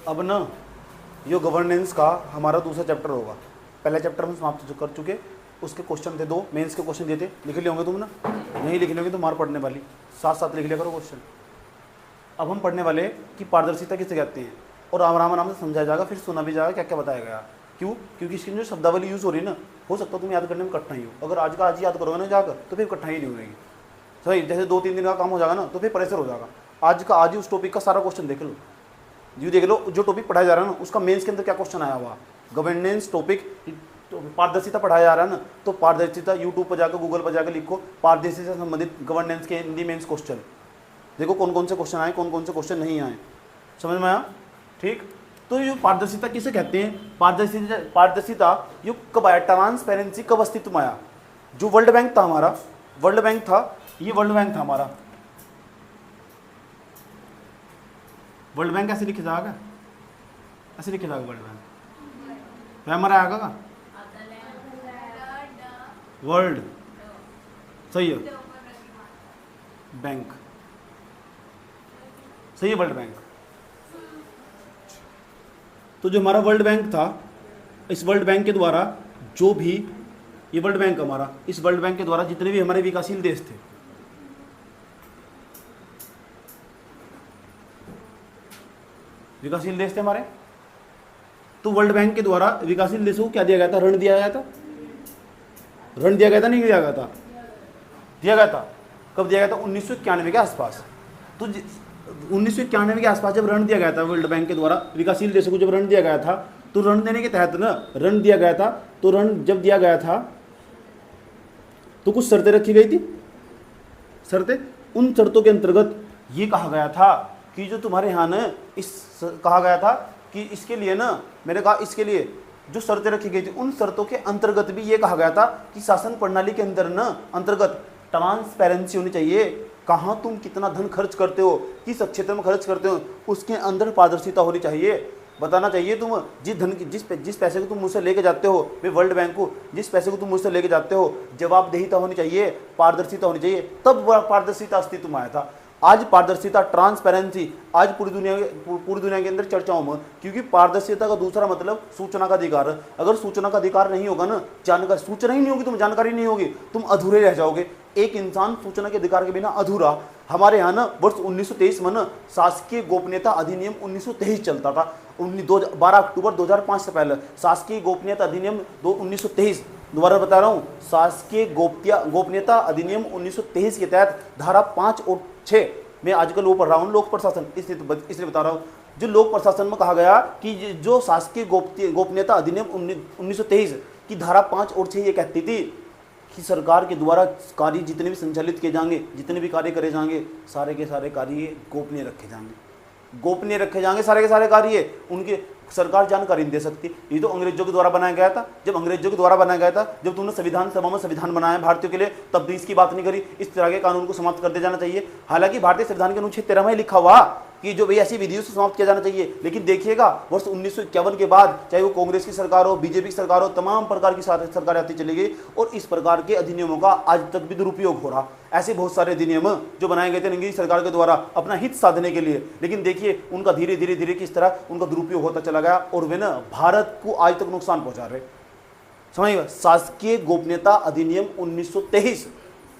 अब ना ये गवर्नेंस का हमारा दूसरा चैप्टर होगा। पहला चैप्टर हम समाप्त कर चुके, उसके क्वेश्चन थे 2, मेंस के क्वेश्चन दिए थे, लिख लिए होंगे तुम ना? नहीं लिख लिए होंगे तो मार पड़ने वाली, साथ साथ लिख लिया करो क्वेश्चन। अब हम पढ़ने वाले कि पारदर्शिता किसे कहते हैं, और आराम आराम से समझाया जाएगा, फिर सुना भी जाएगा क्या क्या बताया गया। क्यों? क्योंकि इसकी जो शब्दावली यूज़ हो रही है ना, हो सकता है तुम याद करने में कठिनाई हो। अगर आज का आज याद करोगे ना जाकर तो फिर कठिनाई नहीं होगी। सही, जैसे 2-3 दिन का काम हो जाएगा ना तो फिर प्रेशर हो जाएगा। आज का आज ही उस टॉपिक का सारा क्वेश्चन देख लो, यू देख लो जो टॉपिक पढ़ाया जा रहा है ना उसका मेंस के अंदर क्या क्वेश्चन आया हुआ। गवर्नेंस टॉपिक पारदर्शिता पढ़ाया जा रहा है ना, तो पारदर्शिता यूट्यूब पर जाकर गूगल पर जाकर लिखो पारदर्शिता से संबंधित गवर्नेंस के हिंदी मेंस क्वेश्चन, देखो कौन कौन से क्वेश्चन आए, कौन कौन से क्वेश्चन नहीं आए। समझ में आया? ठीक। तो ये पारदर्शिता किसे कहते हैं? पारदर्शिता ये कब आया? ट्रांसपेरेंसी कब अस्तित्व में आया? जो वर्ल्ड बैंक था हमारा, वर्ल्ड बैंक था, ये वर्ल्ड बैंक था हमारा। वर्ल्ड बैंक ऐसे लिखे जाएगा, ऐसे लिखे जाएगा वर्ल्ड बैंक। हमारा आएगा वर्ल्ड, सही है, बैंक सही है, वर्ल्ड बैंक। तो जो हमारा वर्ल्ड बैंक था, इस वर्ल्ड बैंक के द्वारा जो भी, ये वर्ल्ड बैंक हमारा, इस वर्ल्ड बैंक के द्वारा जितने भी हमारे विकासशील देश थे, विकासशील देश थे हमारे, तो वर्ल्ड बैंक के द्वारा विकासशील देशों को क्या दिया गया था? ऋण दिया गया था। ऋण दिया गया था, नहीं दिया गया था? दिया गया था। कब दिया गया था? 1991 के आसपास। तो 1991 के आसपास जब ऋण दिया गया था वर्ल्ड बैंक के द्वारा विकासशील देशों को, जब ऋण दिया गया था, तो ऋण देने के तहत ना, ऋण दिया गया था, तो ऋण जब दिया गया था तो कुछ शर्तें रखी गई थी। शर्तें, उन शर्तों के अंतर्गत ये कहा गया था कि जो तुम्हारे यहाँ ना, कहा गया था कि इसके लिए ना, मैंने कहा इसके लिए जो शर्तें रखी गई थी, उन शर्तों के अंतर्गत भी ये कहा गया था कि शासन प्रणाली के अंदर ना, अंतर्गत ट्रांसपेरेंसी होनी चाहिए। कहाँ तुम कितना धन खर्च करते हो, किस क्षेत्र में खर्च करते हो, उसके अंदर पारदर्शिता होनी चाहिए। बताना चाहिए तुम जिस धन की, जिस पैसे को तुम मुझसे लेके जाते हो, वे वर्ल्ड बैंक को जिस पैसे को तुम मुझसे लेके जाते हो, जवाबदेहिता होनी चाहिए, पारदर्शिता होनी चाहिए, तब पारदर्शिता अस्तित्व में आया था। आज पारदर्शिता, ट्रांसपेरेंसी आज पूरी दुनिया के अंदर चर्चाओं में, क्योंकि पारदर्शिता का दूसरा मतलब सूचना का अधिकार। अगर सूचना का अधिकार नहीं होगा ना, जानकारी, सूचना ही नहीं होगी, तुम जानकारी नहीं होगी, तुम अधूरे रह जाओगे। एक इंसान सूचना के अधिकार के बिना अधूरा। हमारे यहाँ ना वर्ष 1923 में ना शासकीय गोपनीयता अधिनियम 1923 चलता था। 12 अक्टूबर 2005 से पहले शासकीय गोपनीयता अधिनियम 1923, दोबारा बता रहा हूँ, शासकीय गोपनीयता अधिनियम 1923 के तहत धारा 5 और 6 में आजकल वो पढ़ रहा हूँ, लोक प्रशासन, इसलिए बता रहा हूँ। जो लोक प्रशासन में कहा गया कि जो शासकीय गोपनीयता अधिनियम 1923 की धारा 5 और 6 ये कहती थी कि सरकार के द्वारा कार्य जितने भी संचालित किए जाएंगे, जितने भी कार्य करे जाएंगे, सारे के सारे कार्य गोपनीय रखे जाएंगे, गोपनीय रखे जाएंगे सारे के सारे कार्य, उनके सरकार जानकारी नहीं दे सकती। ये तो अंग्रेजों के द्वारा बनाया गया था। जब अंग्रेजों के द्वारा बनाया गया था, जब तुमने संविधान सभा में संविधान बनाया भारतीयों के लिए, तब भी इसकी बात नहीं करी। इस तरह के कानून को समाप्त कर दिया जाना चाहिए। हालांकि भारतीय संविधान के अनुच्छेद 13 में लिखा हुआ कि जो भाई ऐसी विधियों से समाप्त किया जाना चाहिए, लेकिन देखिएगा वर्ष 1951 के बाद, चाहे वो कांग्रेस की सरकार हो, बीजेपी की सरकार हो, तमाम प्रकार की सरकारें आती चली गई और इस प्रकार के अधिनियमों का आज तक भी दुरुपयोग हो रहा। ऐसे बहुत सारे अधिनियम जो बनाए गए थे अंग्रेजी सरकार के द्वारा अपना हित साधने के लिए, लेकिन देखिए उनका धीरे धीरे धीरे किस तरह उनका दुरुपयोग होता चला गया और वे ना भारत को आज तक नुकसान पहुंचा रहे। समझिएगा, शासकीय गोपनीयता अधिनियम 1923,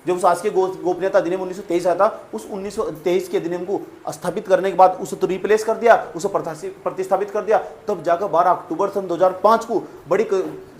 जब शासकीय गोपनीयता अधिनियम 1923 आया था, उस 1923 के अधिनियम को स्थापित करने के बाद उसे तो रिप्लेस कर दिया, उसे प्रतिस्थापित कर दिया, तब जाकर 12 अक्टूबर सन 2005 को बड़ी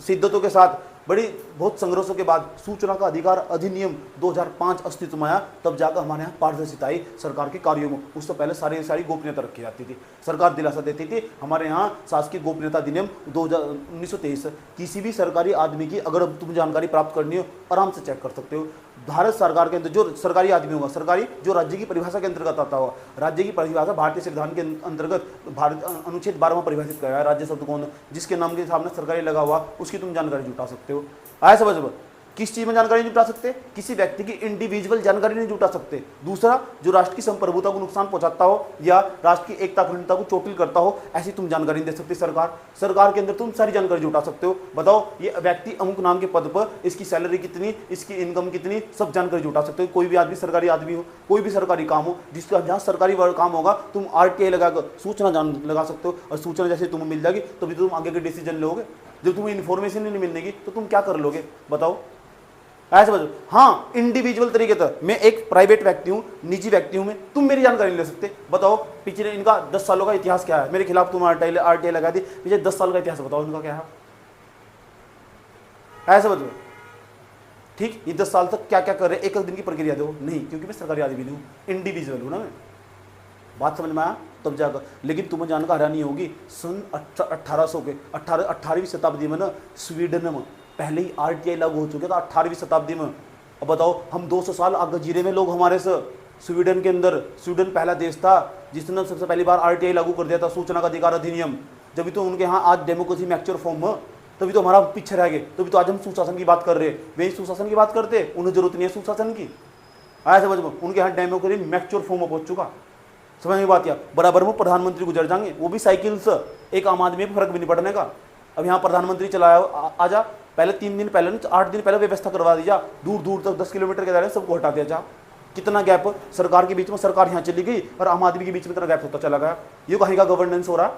सिद्धतों के साथ, बड़ी बहुत संघर्षों के बाद सूचना का अधिकार अधिनियम 2005 अस्तित्व में आया। तब जाकर हमारे यहाँ पारदर्शिता आई सरकार के कार्यों में। उससे पहले सारी गोपनीयता रखी जाती थी, सरकार दिलासा देती थी। हमारे यहाँ शासकीय गोपनीयता अधिनियम 1923, किसी भी सरकारी आदमी की अगर तुम जानकारी प्राप्त करनी हो आराम से चेक कर सकते हो। भारत सरकार के अंदर जो सरकारी आदमी होगा, सरकारी जो राज्य की परिभाषा के अंतर्गत आता होगा, राज्य की परिभाषा भारतीय संविधान के अंतर्गत भारत अनुच्छेद 12 में परिभाषित किया है। राज्य शब्द कौन, जिसके नाम के सामने सरकारी लगा हुआ, उसकी तुम जानकारी जुटा सकते हो। आया समझ में? किस चीज में जानकारी नहीं जुटा सकते? किसी व्यक्ति की इंडिविजुअल जानकारी नहीं जुटा सकते। दूसरा, जो राष्ट्र की संप्रभुता को नुकसान पहुंचाता हो या राष्ट्र की एकता अखंडता को चोटिल करता हो, ऐसी तुम जानकारी नहीं दे सकते। सरकार के अंदर तुम सारी जानकारी जुटा सकते हो। बताओ ये व्यक्ति अमुक नाम के पद पर, इसकी सैलरी कितनी, इसकी इनकम कितनी, सब जानकारी जुटा सकते हो। कोई भी आदमी सरकारी आदमी हो, कोई भी सरकारी काम हो, जिसका जहाँ सरकारी काम होगा तुम RTI लगाकर सूचना लगा सकते हो। और सूचना जैसे तुम्हें मिल जाएगी तभी तुम आगे के डिसीजन लोगे। जब तुम्हें इन्फॉर्मेशन नहीं मिलेगी तो तुम क्या कर लोगे? बताओ, ऐसे बताओ। हाँ, इंडिविजुअल तरीके से मैं एक प्राइवेट व्यक्ति हूँ, निजी व्यक्ति हूँ मैं, तुम मेरी जानकारी ले सकते। बताओ पिछले इनका 10 सालों का इतिहास क्या है? मेरे खिलाफ तुम RTI लगा दी, पिछले 10 साल का इतिहास बताओ इनका क्या है? ऐसे बताओ। ठीक, ये 10 साल तक क्या क्या कर रहे, एक दिन की प्रक्रिया दो। नहीं, क्योंकि मैं सरकारी आदमी नहीं हूँ, इंडिविजुअल हूँ ना मैं। बात समझ में आया? तब जाकर। लेकिन तुम्हें जानकर हैरानी होगी, सन 1800 के 18वीं शताब्दी में ना स्वीडन में पहले ही RTI लागू हो चुका था, 18वीं शताब्दी में। अब बताओ, हम 200 साल आगे जीरे में लोग हमारे से। स्वीडन के अंदर, स्वीडन पहला देश था जिसने सबसे पहली बार RTI लागू कर दिया था, सूचना का अधिकार अधिनियम। जब तो उनके यहाँ आज डेमोक्रेसी मैक्चर फॉर्म है, तभी तो हमारा पीछे रह गए। तभी तो आज हम सुशासन की बात कर रहे हैं। वे सुशासन की बात करते, उन्हें जरूरत नहीं है सुशासन की। आया समझ में? उनके यहाँ डेमोक्रेसी मैक्चर फॉर्म में पहुंच चुका। समझ में बात? या बराबर में प्रधानमंत्री गुजर जाएंगे, वो भी साइकिल से। एक आम आदमी में फर्क भी नहीं पड़ने का। अब यहाँ प्रधानमंत्री चलाया आजा, पहले 3 दिन पहले 8 दिन पहले व्यवस्था करवा दी जा, दूर दूर तक 10 किलोमीटर के दायरे सबको हटा दिया जा। कितना गैप सरकार के बीच में, सरकार यहाँ चली गई और आम आदमी के बीच में इतना गैप होता चला गया। ये कहीं का गवर्नेंस हो रहा,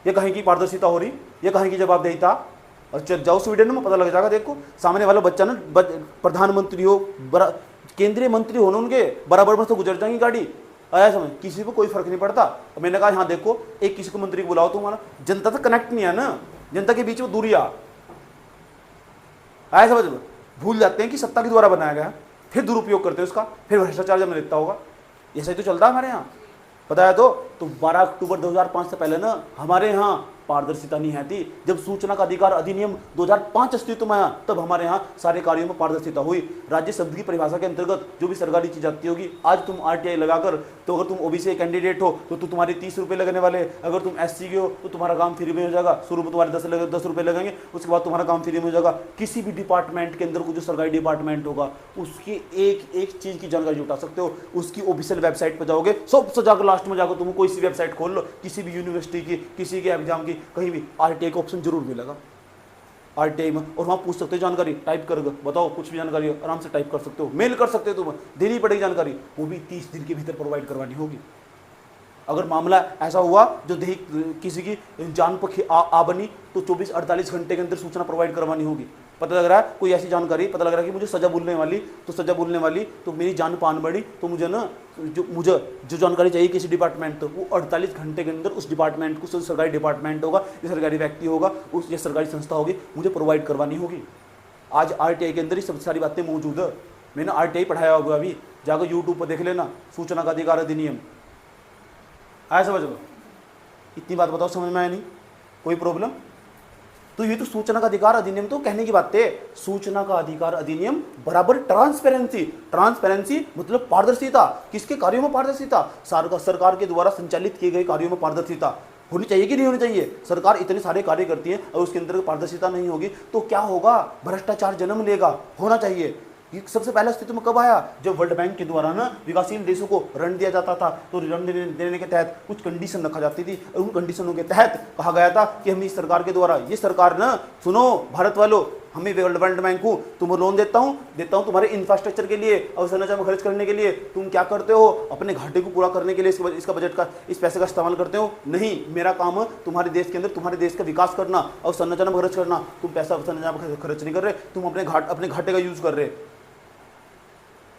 ये कहीं की पारदर्शिता हो रही, ये कहीं की जवाबदेहिता। और चल जाओ स्वीडन में, पता लग जाएगा। देखो सामने वाला बच्चा ना प्रधानमंत्री हो, केंद्रीय मंत्री हो ना, उनके बराबर में तो गुजर जाएंगी गाड़ी। आया समझ? किसी को कोई फर्क नहीं पड़ता। मैंने कहा यहाँ देखो, एक किसी को मंत्री को बुलाओ, तुम्हारा जनता से कनेक्ट नहीं है ना, जनता के बीच में दूरिया। आया समझ? भूल जाते हैं कि सत्ता के द्वारा बनाया गया, फिर दुरुपयोग करते हैं उसका, फिर भ्रष्टाचार जब लेता होगा। ऐसा ही तो चलता है हमारे यहाँ, पता है? तो 12 अक्टूबर 2005 से पहले ना हमारे यहाँ पारदर्शिता नहीं है थी। जब सूचना का अधिकार अधिनियम 2005 अस्तित्व में आया, तब हमारे यहाँ सारे कार्यों में पारदर्शिता हुई। राज्य शब्द की परिभाषा के अंतर्गत जो भी सरकारी चीज आती होगी, आज तुम RTI लगाकर, तो अगर तुम OBC कैंडिडेट हो तो तुम्हारे 30 रुपये लगने वाले, अगर तुम SC के हो तो तुम्हारा काम फ्री में हो जाएगा। शुरू में तुम्हारे 10 रुपये लगेंगे, उसके बाद तुम्हारा काम फ्री में हो जाएगा। किसी भी डिपार्टमेंट के अंदर को जो सरकारी डिपार्टमेंट होगा, उसकी एक एक चीज की जानकारी जुटा सकते हो। उसकी ऑफिशियल वेबसाइट पर जाओगे, सबसे जाकर लास्ट में जाकर तुम कोई सी वेबसाइट खोल लो, किसी भी यूनिवर्सिटी की, किसी के एग्जाम की, कहीं भी RTI का ऑप्शन जरूर मिलेगा RTI में। और वहां पूछ सकते हो जानकारी, टाइप कर बताओ, कुछ भी जानकारी हो आराम से टाइप कर सकते हो, मेल कर सकते हो। तुम्हें देनी पड़ेगी जानकारी, वो भी 30 दिन के भीतर प्रोवाइड करवानी होगी। अगर मामला ऐसा हुआ जो किसी की जान पर आ बनी, तो 24-48 घंटे के अंदर सूचना प्रोवाइड करवानी होगी। पता लग रहा है कोई ऐसी जानकारी, पता लग रहा है कि मुझे सजा बोलने वाली, तो मेरी जान पान बढ़ी, तो मुझे ना जो जानकारी चाहिए किसी डिपार्टमेंट, तो वो 48 घंटे के अंदर उस डिपार्टमेंट को, सरकारी डिपार्टमेंट होगा, ये सरकारी व्यक्ति होगा, उस ये सरकारी संस्था होगी, मुझे प्रोवाइड करवानी होगी। आज RTI के अंदर ही सब सारी बातें मौजूद है। मैंने RTI पढ़ाया होगा, अभी जाकर यूट्यूब पर देख लेना, सूचना का अधिकार अधिनियम। आया समझ लो? इतनी बात बताओ, समझ में आया? नहीं कोई प्रॉब्लम? तो ये तो सूचना का अधिकार अधिनियम तो कहने की बात है। सूचना का अधिकार अधिनियम बराबर ट्रांसपेरेंसी मतलब पारदर्शिता। किसके कार्यों में पारदर्शिता? सरकार के द्वारा संचालित किए गए कार्यों में पारदर्शिता होनी चाहिए कि नहीं होनी चाहिए? सरकार इतने सारे कार्य करती है और उसके अंदर पारदर्शिता नहीं होगी तो क्या होगा? भ्रष्टाचार जन्म लेगा। होना चाहिए। ये सबसे पहला अस्तित्व में कब आया? जब वर्ल्ड बैंक के द्वारा ना विकासशील देशों को ऋण दिया जाता था, तो ऋण देने के तहत कुछ कंडीशन रखा जाती थी। उन कंडीशनों के तहत कहा गया था कि हम इस सरकार के द्वारा, ये सरकार ना, सुनो भारत वालों, हमें वर्ल्ड बैंक को तुम लोन देता हूँ तुम्हारे इंफ्रास्ट्रक्चर के लिए, अवसंरचना में खर्च करने के लिए। तुम क्या करते हो? अपने घाटे को पूरा करने के लिए इसका बजट का, इस पैसे का इस्तेमाल करते हो? नहीं, मेरा काम है तुम्हारे देश के अंदर तुम्हारे देश का विकास करना, अवसंरचना में खर्च करना। तुम पैसा अवसंरचना में खर्च नहीं कर रहे, तुम अपने घाटे का यूज कर रहे।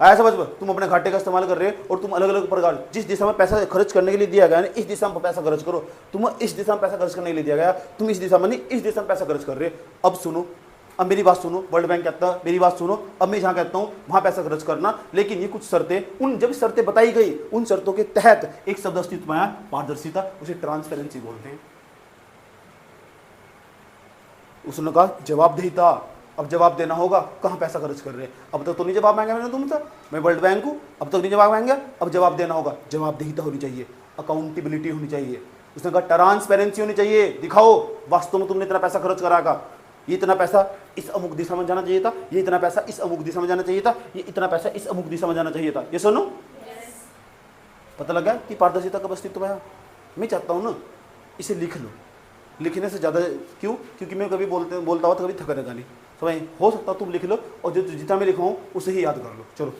आया समझ में? तुम अपने घाटे का इस्तेमाल कर रहे हो और तुम अलग अलग प्रकार, जिस दिशा में पैसा खर्च करने के लिए दिया गया है, इस दिशा में पैसा खर्च करो। तुम इस दिशा में पैसा खर्च करने के लिए दिया गया, तुम इस दिशा में नहीं, इस दिशा में पैसा खर्च कर रहे हो। अब सुनो, अब मेरी बात सुनो, वर्ल्ड बैंक कहता है मेरी बात सुनो, अब मैं जहां कहता हूं वहां पैसा खर्च करना, लेकिन ये कुछ शर्तें, जब शर्तें बताई गई, उन शर्तों के तहत एक शब्द अस्तित्व में आया, पारदर्शिता। उसे ट्रांसपेरेंसी बोलते हैं। उसने कहा जवाबदेहिता। अब जवाब देना होगा, कहाँ पैसा खर्च कर रहे हैं। अब तक तो नहीं जवाब मांगा मैंने तुमसे, मैं वर्ल्ड बैंक हूँ, अब तक नहीं जवाब मांगे, अब जवाब देना होगा। जवाबदेहिता होनी चाहिए, अकाउंटेबिलिटी होनी चाहिए। उसने कहा ट्रांसपेरेंसी होनी चाहिए, दिखाओ वास्तव में तुमने इतना पैसा खर्च करा का। ये इतना पैसा इस अमुक दिशा में जाना चाहिए था, ये इतना पैसा इस अमुक दिशा में जाना चाहिए था, ये इतना पैसा इस अमुक दिशा में जाना चाहिए था। ये सुनो, पता लगा कि पारदर्शिता का अस्तित्व है। मैं चाहता हूँ ना इसे लिख लो, लिखने से ज़्यादा क्यों, क्योंकि मैं कभी बोलता हुआ तो कभी थका रहेगा नहीं। समझ, हो सकता तुम लिख लो और जो जितना मैं लिखा हूँ उसे ही याद कर लो। चलो,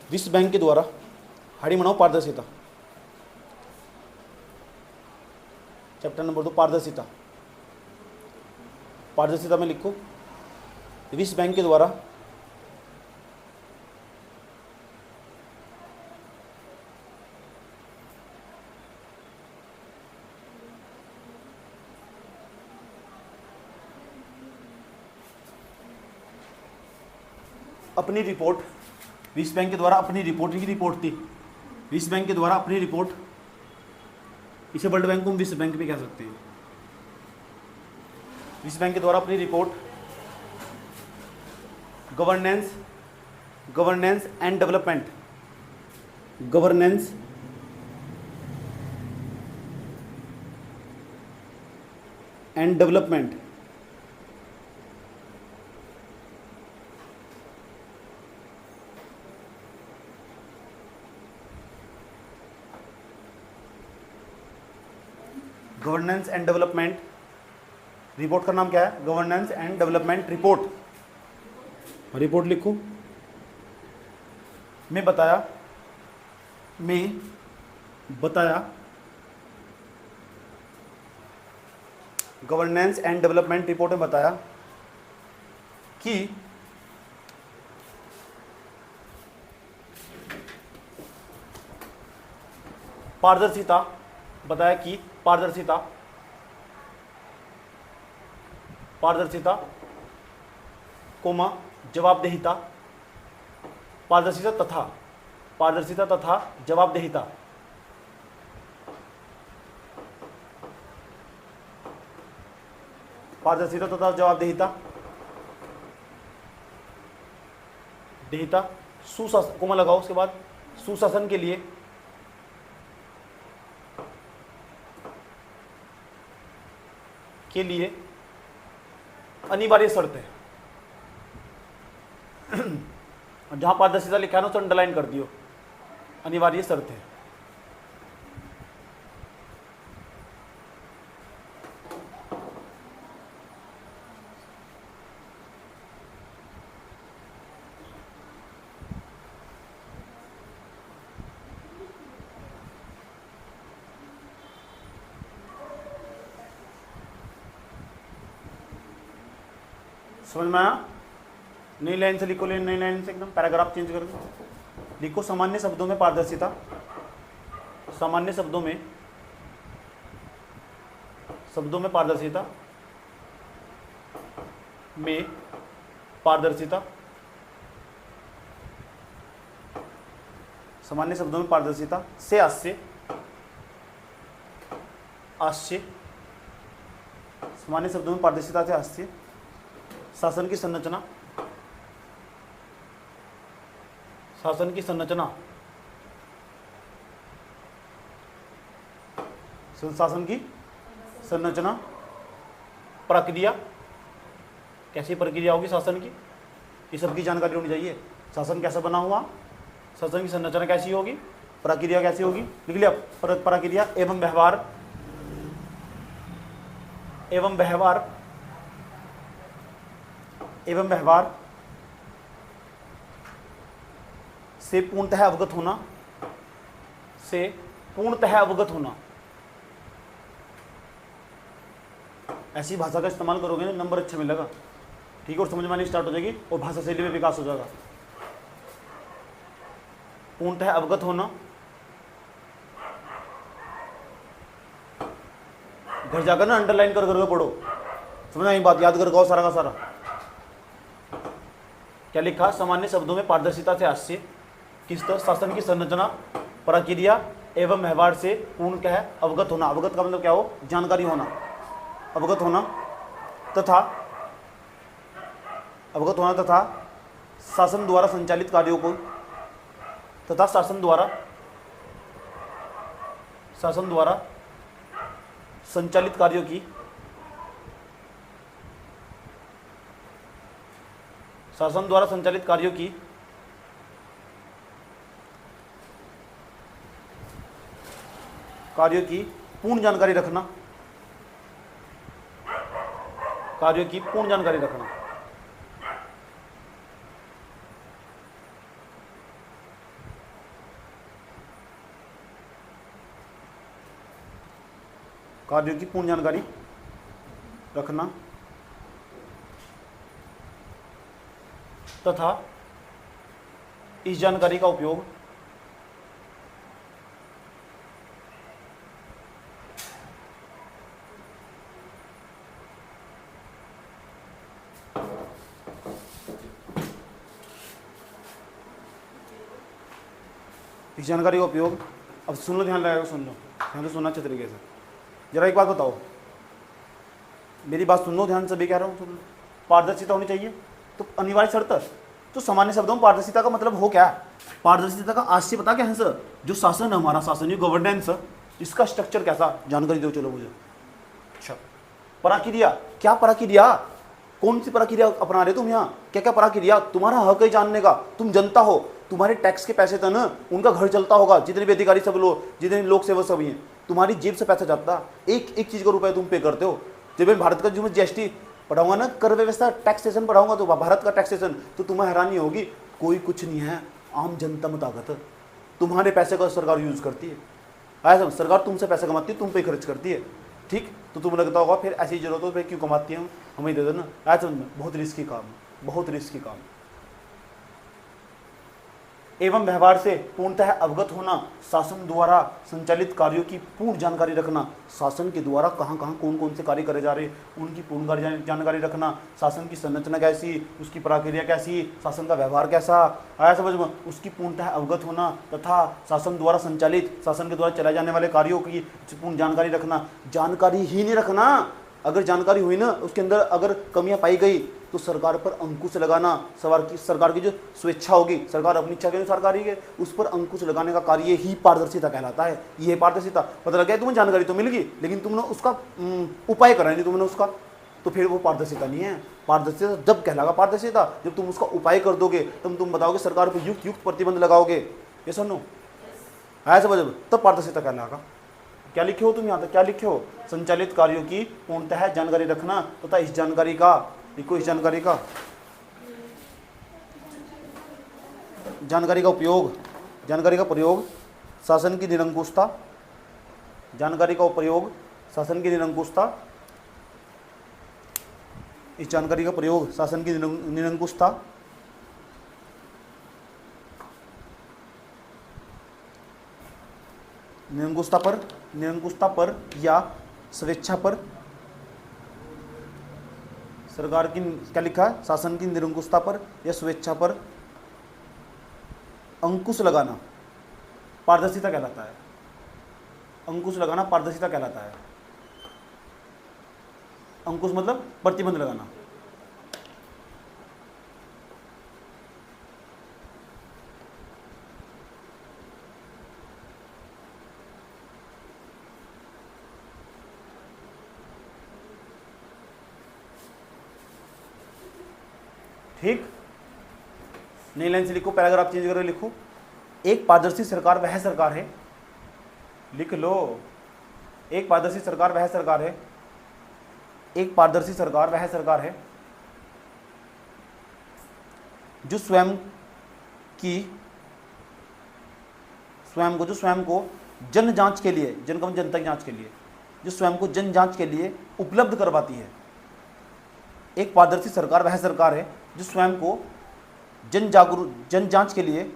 विश्व बैंक के द्वारा हाड़ी मनाओ पारदर्शिता, चैप्टर नंबर 2 पारदर्शिता। पारदर्शिता में लिखो, विश्व बैंक के द्वारा अपनी रिपोर्ट, विश्व बैंक के द्वारा अपनी रिपोर्ट की रिपोर्ट थी, विश्व बैंक के द्वारा अपनी रिपोर्ट, इसे वर्ल्ड बैंक को हम विश्व बैंक भी कह सकते हैं। विश्व बैंक के द्वारा अपनी report governance and development, governance and development, governance and development report का नाम क्या है? Governance and development report. Report लिखो, मैं बताया गवर्नेंस एंड डेवलपमेंट रिपोर्ट में बताया कि पारदर्शिता, बताया कि पारदर्शिता कोमा जवाबदेहिता, पारदर्शिता तथा जवाबदेहिता, पारदर्शिता तथा जवाबदेहिता सुशासन, कोमा लगाओ उसके बाद, सुशासन के लिए अनिवार्य शर्त है। जहां पारदर्शिता लिखा है ना तो अंडरलाइन कर दियो, अनिवार्य शर्त है। समझ में आया? नई लाइन से लिखो, नई लाइन से एकदम पैराग्राफ चेंज कर दो। लिखो सामान्य शब्दों में पारदर्शिता, सामान्य शब्दों में पारदर्शिता सामान्य शब्दों में पारदर्शिता से हास्य, सामान्य शब्दों में पारदर्शिता से हास्य, शासन की संरचना, शासन की संरचना, प्रक्रिया, कैसी प्रक्रिया होगी शासन की, ये सब की जानकारी होनी चाहिए। शासन कैसा बना हुआ, शासन की संरचना कैसी होगी, प्रक्रिया कैसी होगी, लिख लिया। प्रक्रिया एवं व्यवहार से पूर्णतः अवगत होना, ऐसी भाषा का इस्तेमाल करोगे ना नंबर अच्छा मिलेगा, ठीक है, और समझ में आनी स्टार्ट हो जाएगी और भाषा शैली में विकास हो जाएगा। पूर्णतः अवगत होना, घर जाकर ना अंडरलाइन कर करके पढ़ो, समझ आई बात, याद कर सारा का सारा। क्या लिखा? सामान्य शब्दों में पारदर्शिता से हास्य, किस तरह शासन की संरचना, प्रक्रिया एवं व्यवहार से पूर्णतः अवगत होना। अवगत का मतलब क्या हो? जानकारी होना, अवगत होना तथा शासन द्वारा संचालित कार्यों को शासन द्वारा संचालित कार्यों की शासन द्वारा संचालित कार्यों की पूर्ण जानकारी रखना, कार्यों की पूर्ण जानकारी रखना। कार्यों की पूर्ण जानकारी रखना तथा इस जानकारी का उपयोग अब सुन लो, ध्यान लगाओ, सुन लो, ध्यान से सुनना अच्छे तरीके से। जरा एक बात बताओ, मेरी बात सुन लो ध्यान से, भी कह रहा हूँ सुन लो। पारदर्शिता होनी चाहिए, तो अनिवार्य शर्त। तो सामान्य शब्दों में पारदर्शिता का मतलब हो क्या? पारदर्शिता का आशय पता क्या है सर? जो शासन है हमारा, शासन ये गवर्नेंस, इसका स्ट्रक्चर कैसा, जानकारी दो चलो मुझे। अच्छा, प्रक्रिया, क्या प्रक्रिया, कौन सी प्रक्रिया अपना रहे तुम यहाँ? क्या क्या प्रक्रिया? तुम्हारा हक है जानने का, तुम जनता हो, तुम्हारे टैक्स के पैसे था ना, उनका घर चलता होगा, जितने भी अधिकारी सब लोग, जितने लोक सेवक सभी हैं, तुम्हारी जेब से पैसा जाता, एक एक चीज का रुपए तुम पे करते हो। जब मैं भारत का जो मैं जीएसटी पढ़ाऊंगा ना, कर व्यवस्था टैक्सेशन पढ़ाऊंगा, तो भारत का टैक्सेशन, तो तुम्हें हैरानी होगी, कोई कुछ नहीं है, आम जनता में ताकत है। तुम्हारे पैसे का सरकार यूज करती है, ऐसा सरकार तुमसे पैसा कमाती है, तुम पे खर्च करती है, ठीक? तो तुम्हें लगता होगा फिर ऐसी जरूरत हो, फिर क्यों कमाती है, हमें दे दो ना, ऐसा बहुत रिस्की काम, बहुत रिस्की काम। एवं व्यवहार से पूर्णतः अवगत होना, शासन द्वारा संचालित कार्यों की पूर्ण जानकारी रखना, शासन के द्वारा कहाँ कहाँ कौन कौन से कार्य करे जा रहे उनकी पूर्ण जानकारी रखना, शासन की संरचना कैसी, उसकी प्रक्रिया कैसी, शासन का व्यवहार कैसा, आया समझ में, उसकी पूर्णतः अवगत होना तथा शासन द्वारा संचालित, शासन के द्वारा चलाए जाने वाले कार्यों की पूर्ण जानकारी रखना। जानकारी ही नहीं रखना, अगर जानकारी हुई ना, उसके अंदर अगर कमियां पाई गई तो सरकार पर अंकुश लगाना, सरकार की जो स्वेच्छा होगी, सरकार अपनी इच्छा के अनुसार करेगी, उस पर अंकुश लगाने का कार्य ही पारदर्शिता कहलाता है। ये पारदर्शिता, पता लगा तुम्हें जानकारी तो मिल गई, लेकिन तुमने उसका उपाय करा नहीं तुमने उसका, तो फिर वो पारदर्शिता नहीं है। पारदर्शिता जब कहलागा पारदर्शिता, जब तुम उसका उपाय कर दोगे, तब तुम बताओगे सरकार पर युक्त प्रतिबंध लगाओगे, ये सुनो ऐसा बजब, तब पारदर्शिता कहलागा। क्या लिखे हो तुम यहाँ तक, क्या लिखे हो? संचालित कार्यों की पूर्णतः जानकारी रखना तथा इस जानकारी का, लिखो इस जानकारी का उपयोग, जानकारी का प्रयोग शासन की निरंकुशता, जानकारी का प्रयोग शासन की निरंकुशता, इस जानकारी का प्रयोग शासन की निरंकुशता, निरंकुशता पर या स्वेच्छा पर, सरकार की, क्या लिखा है, शासन की निरंकुशता पर या स्वेच्छा पर अंकुश लगाना पारदर्शिता कहलाता है। अंकुश लगाना पारदर्शिता कहलाता है। अंकुश मतलब प्रतिबंध लगाना। ठीक, नई लाइन से लिखो, पैराग्राफ चेंज करो, लिखो एक पारदर्शी सरकार वह सरकार है, लिख लो, एक पारदर्शी सरकार वह सरकार है, एक पारदर्शी सरकार वह सरकार है जो स्वयं को जन जांच के लिए, जन का जनता की जांच के लिए, जो स्वयं को जन जांच के लिए उपलब्ध करवाती है। एक पारदर्शी सरकार वह सरकार है जो स्वयं को जन जांच के लिए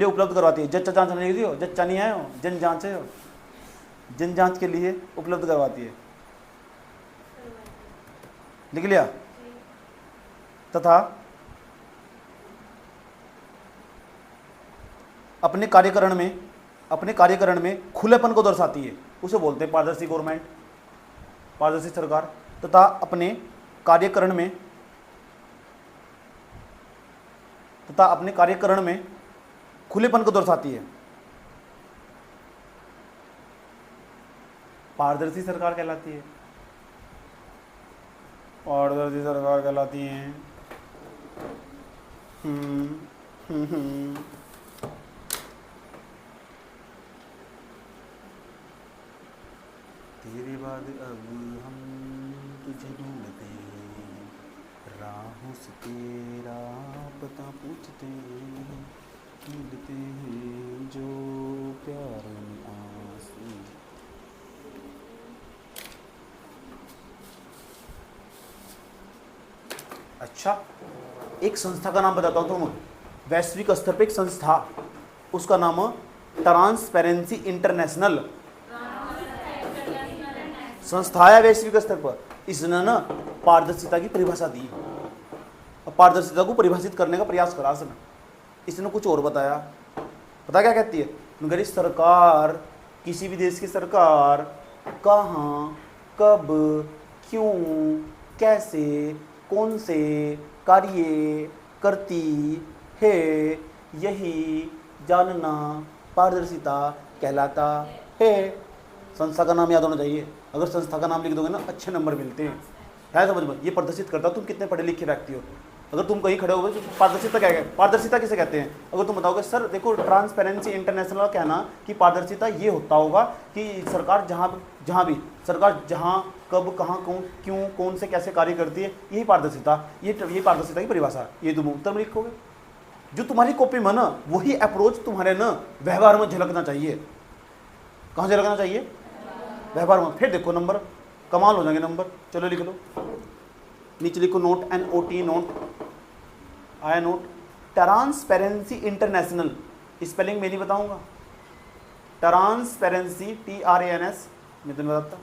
उपलब्ध करवाती है। जच्चा जांच नहीं हो, जच्चा नहीं है, जन जांच है, जन जांच के लिए उपलब्ध करवाती है, लिख लिया। तथा अपने कार्यकरण में खुलेपन को दर्शाती है, उसे बोलते हैं पारदर्शी गवर्नमेंट, पारदर्शी सरकार। तथा अपने कार्यकरण में खुलेपन को दर्शाती है। पारदर्शी सरकार कहलाती है। पारदर्शी सरकार कहलाती है। तेरे बाद अब हम तुझे ढूंढते हैं, राहों से तेरा पता पूछते हैं, मिलते हैं जो प्यार में आंसू। अच्छा, एक संस्था का नाम बताता हूँ तुम, वैश्विक स्तर पे एक संस्था, उसका नाम ट्रांसपेरेंसी इंटरनेशनल संस्था है वैश्विक स्तर पर। इसने ना पारदर्शिता की परिभाषा दी और पारदर्शिता को परिभाषित करने का प्रयास करा इसने कुछ और बताया। पता क्या कहती है? मगर इस सरकार, किसी भी देश की सरकार कहाँ, कब, क्यों, कैसे, कौन से कार्य करती है, यही जानना पारदर्शिता कहलाता है। संस्था का नाम याद होना चाहिए। अगर संस्था का नाम लिख दोगे ना, अच्छे नंबर मिलते हैं। है समझ में? ये प्रदर्शित करता तुम कितने पढ़े लिखे व्यक्ति हो। अगर तुम कहीं खड़े हो तो पारदर्शिता क्या है? पारदर्शिता किसे कहते हैं? अगर तुम बताओगे सर देखो ट्रांसपेरेंसी इंटरनेशनल का कहना कि पारदर्शिता ये होता होगा कि सरकार जहाँ भी सरकार जहाँ, कब, कहाँ, क्यों, कौन से, कैसे कार्य करती है, यही पारदर्शिता, ये पारदर्शिता की परिभाषा है। ये तुम उत्तर में लिखोगे। जो तुम्हारी कॉपी में ना, वही अप्रोच तुम्हारे ना व्यवहार में झलकना चाहिए। कहाँ झलकना चाहिए? व्यवहार में। फिर देखो नंबर कमाल हो जाएंगे नंबर। चलो लिख लो, नीचे लिखो नोट, NOT नोट, आया नोट। ट्रांसपेरेंसी इंटरनेशनल, स्पेलिंग मैं नहीं बताऊंगा। ट्रांसपेरेंसी TRANS मैं तुम्हें बताता।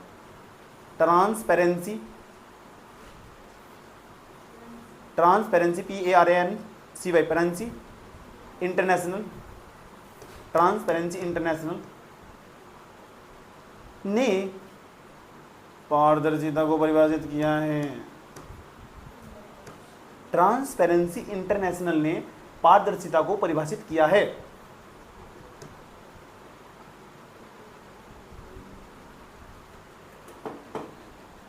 ट्रांसपेरेंसी PARANCY पेरेंसी इंटरनेशनल, ट्रांसपेरेंसी इंटरनेशनल ने पारदर्शिता को परिभाषित किया है। ट्रांसपेरेंसी इंटरनेशनल ने पारदर्शिता को परिभाषित किया है।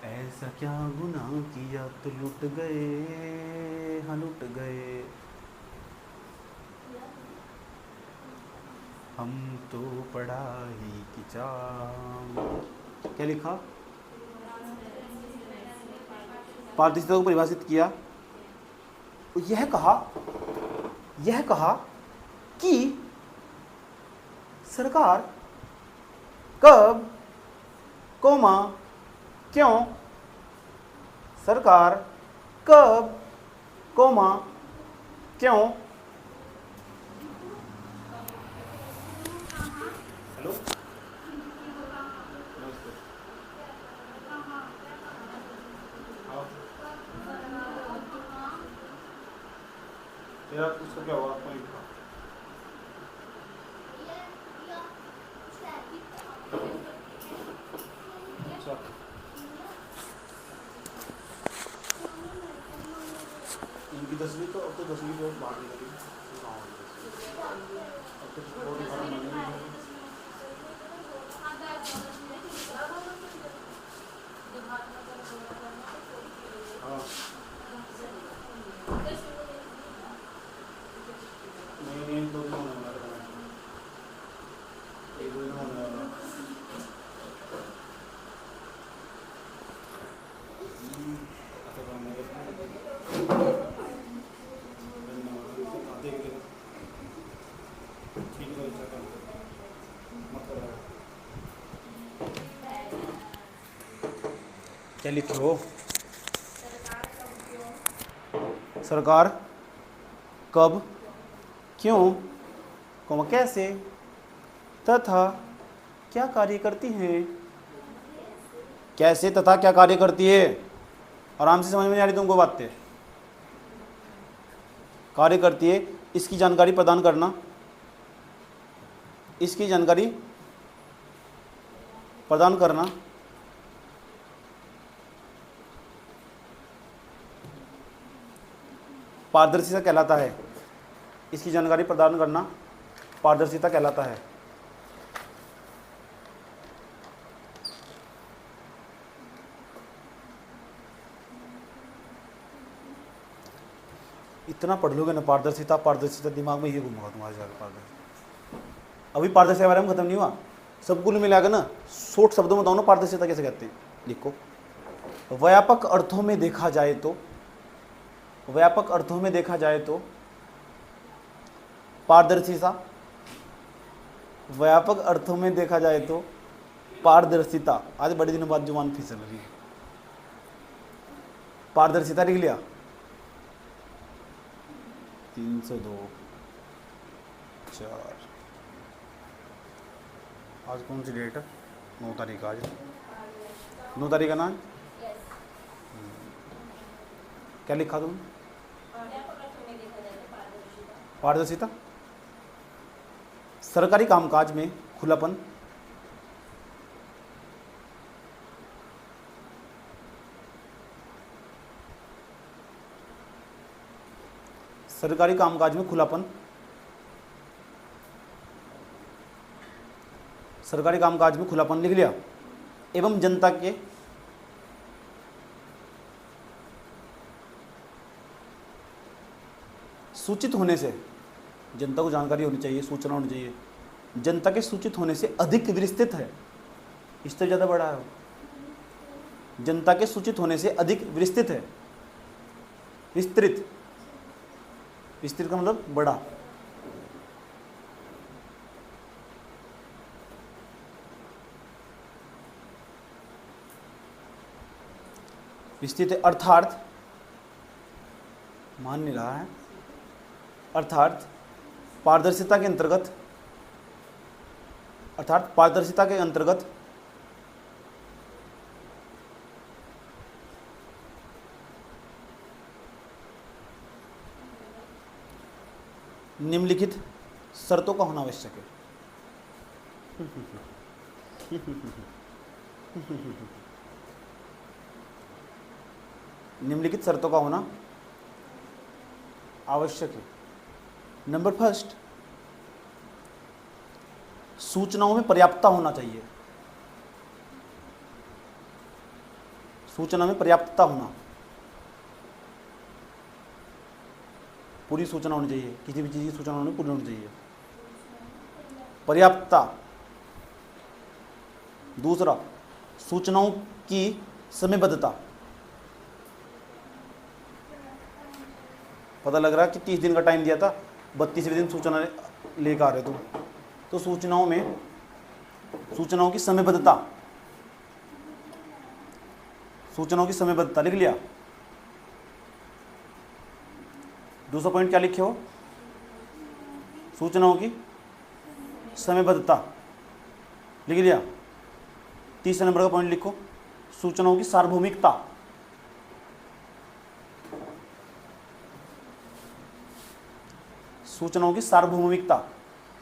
ऐसा क्या गुनाह किया तो लुट गए, हाँ लुट गए हम तो पढ़ाई की चाह। क्या लिखा? पारदर्शिता को परिभाषित किया। यह कहा कि सरकार कब, कोमा, क्यों, सरकार कब, कोमा, क्यों। हेलो, तेरा उसको क्या हुआ? कोई अच्छा, इनकी 10वीं तो अब तो 10वीं तो बाहर निकली, अब तो बहुत ही खराब लग रही है। हाँ नहीं 2 दिन होने वाला है, 1 दिन होने वाला है। क्या लिखो? सरकार कब, क्यों, कैसे तथा क्या कार्य करती है। कैसे तथा क्या कार्य करती है? आराम से समझ में नहीं आ रही तुमको बातें? कार्य करती है, इसकी जानकारी प्रदान करना, इसकी जानकारी प्रदान करना, पारदर्शिता कहलाता है। इसकी जानकारी प्रदान करना पारदर्शिता कहलाता है। इतना पढ़ लोगे ना पारदर्शिता पारदर्शिता, दिमाग में ये घूमेगा तुम्हारे जाकर पारदर्शिता। अभी पारदर्शिता के बारे में खत्म नहीं हुआ, सब कुल मिलाकर ना शॉर्ट शब्दों में बताओ ना पारदर्शिता कैसे कहते हैं। लिखो, व्यापक अर्थों में देखा जाए तो, व्यापक अर्थों में देखा जाए तो पारदर्शिता, व्यापक अर्थों में देखा जाए तो पारदर्शिता, आज बड़े दिनों बाद जुबान फिसल रही है। पारदर्शिता लिख लिया, 302 4, आज कौन सी डेट है, 9 तारीख आज, 9 तारीख का नाम क्या लिखा तुमने? पारदर्शिता, सरकारी कामकाज में खुलापन, सरकारी कामकाज में खुलापन, सरकारी कामकाज में खुलापन लिख लिया, एवं जनता के सूचित होने से, जनता को जानकारी होनी चाहिए, सूचना होनी चाहिए, जनता के सूचित होने से अधिक विस्तृत है, इससे ज़्यादा बड़ा है, जनता के सूचित होने से अधिक विस्तृत है, विस्तृत, विस्तृत का मतलब बड़ा, विस्तृत है, अर्थात मान नहीं रहा है, अर्थात पारदर्शिता के अंतर्गत, अर्थात पारदर्शिता के अंतर्गत निम्नलिखित शर्तों का होना आवश्यक है। निम्नलिखित शर्तों का होना आवश्यक है। नंबर फर्स्ट, सूचनाओं में पर्याप्तता होना चाहिए, सूचना में पर्याप्तता होना, पूरी सूचना होनी चाहिए, किसी भी चीज़ की सूचना होनी पूरी होनी चाहिए, पर्याप्तता। दूसरा, सूचनाओं की समयबद्धता, पता लग रहा है कि 30 दिन का टाइम दिया था, 32वें दिन सूचना लेकर आ रहे तुम, तो सूचनाओं में, सूचनाओं की समयबद्धता, सूचनाओं की समयबद्धता लिख लिया। दूसरा पॉइंट क्या लिखे हो? सूचनाओं की समयबद्धता लिख लिया। तीसरे नंबर का पॉइंट लिखो, सूचनाओं की सार्वभौमिकता, सूचनाओं की सार्वभौमिकता,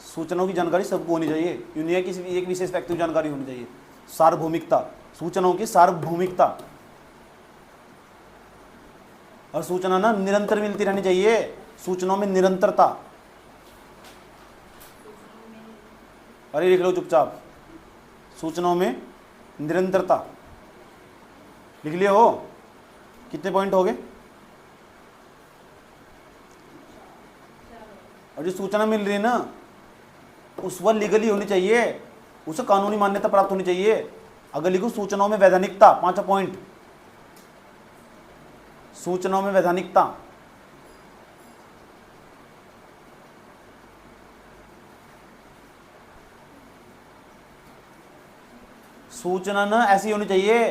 सूचनाओं की जानकारी सबको होनी चाहिए, यूं नहीं है किसी एक विशेष व्यक्ति को जानकारी होनी चाहिए। सार्वभौमिकता, सूचनाओं की सार्वभौमिकता, और सूचना ना निरंतर मिलती रहनी चाहिए, सूचनाओं में निरंतरता। अरे लिख लो चुपचाप, सूचनाओं में निरंतरता लिख लिए हो। कितने पॉइंट हो गए? और जो सूचना मिल रही है ना, उस पर लीगली होनी चाहिए, उसे कानूनी मान्यता प्राप्त होनी चाहिए। अगर लिखो सूचनाओं में वैधानिकता, 5वां पॉइंट, सूचनाओं में वैधानिकता, सूचना ना ऐसी होनी चाहिए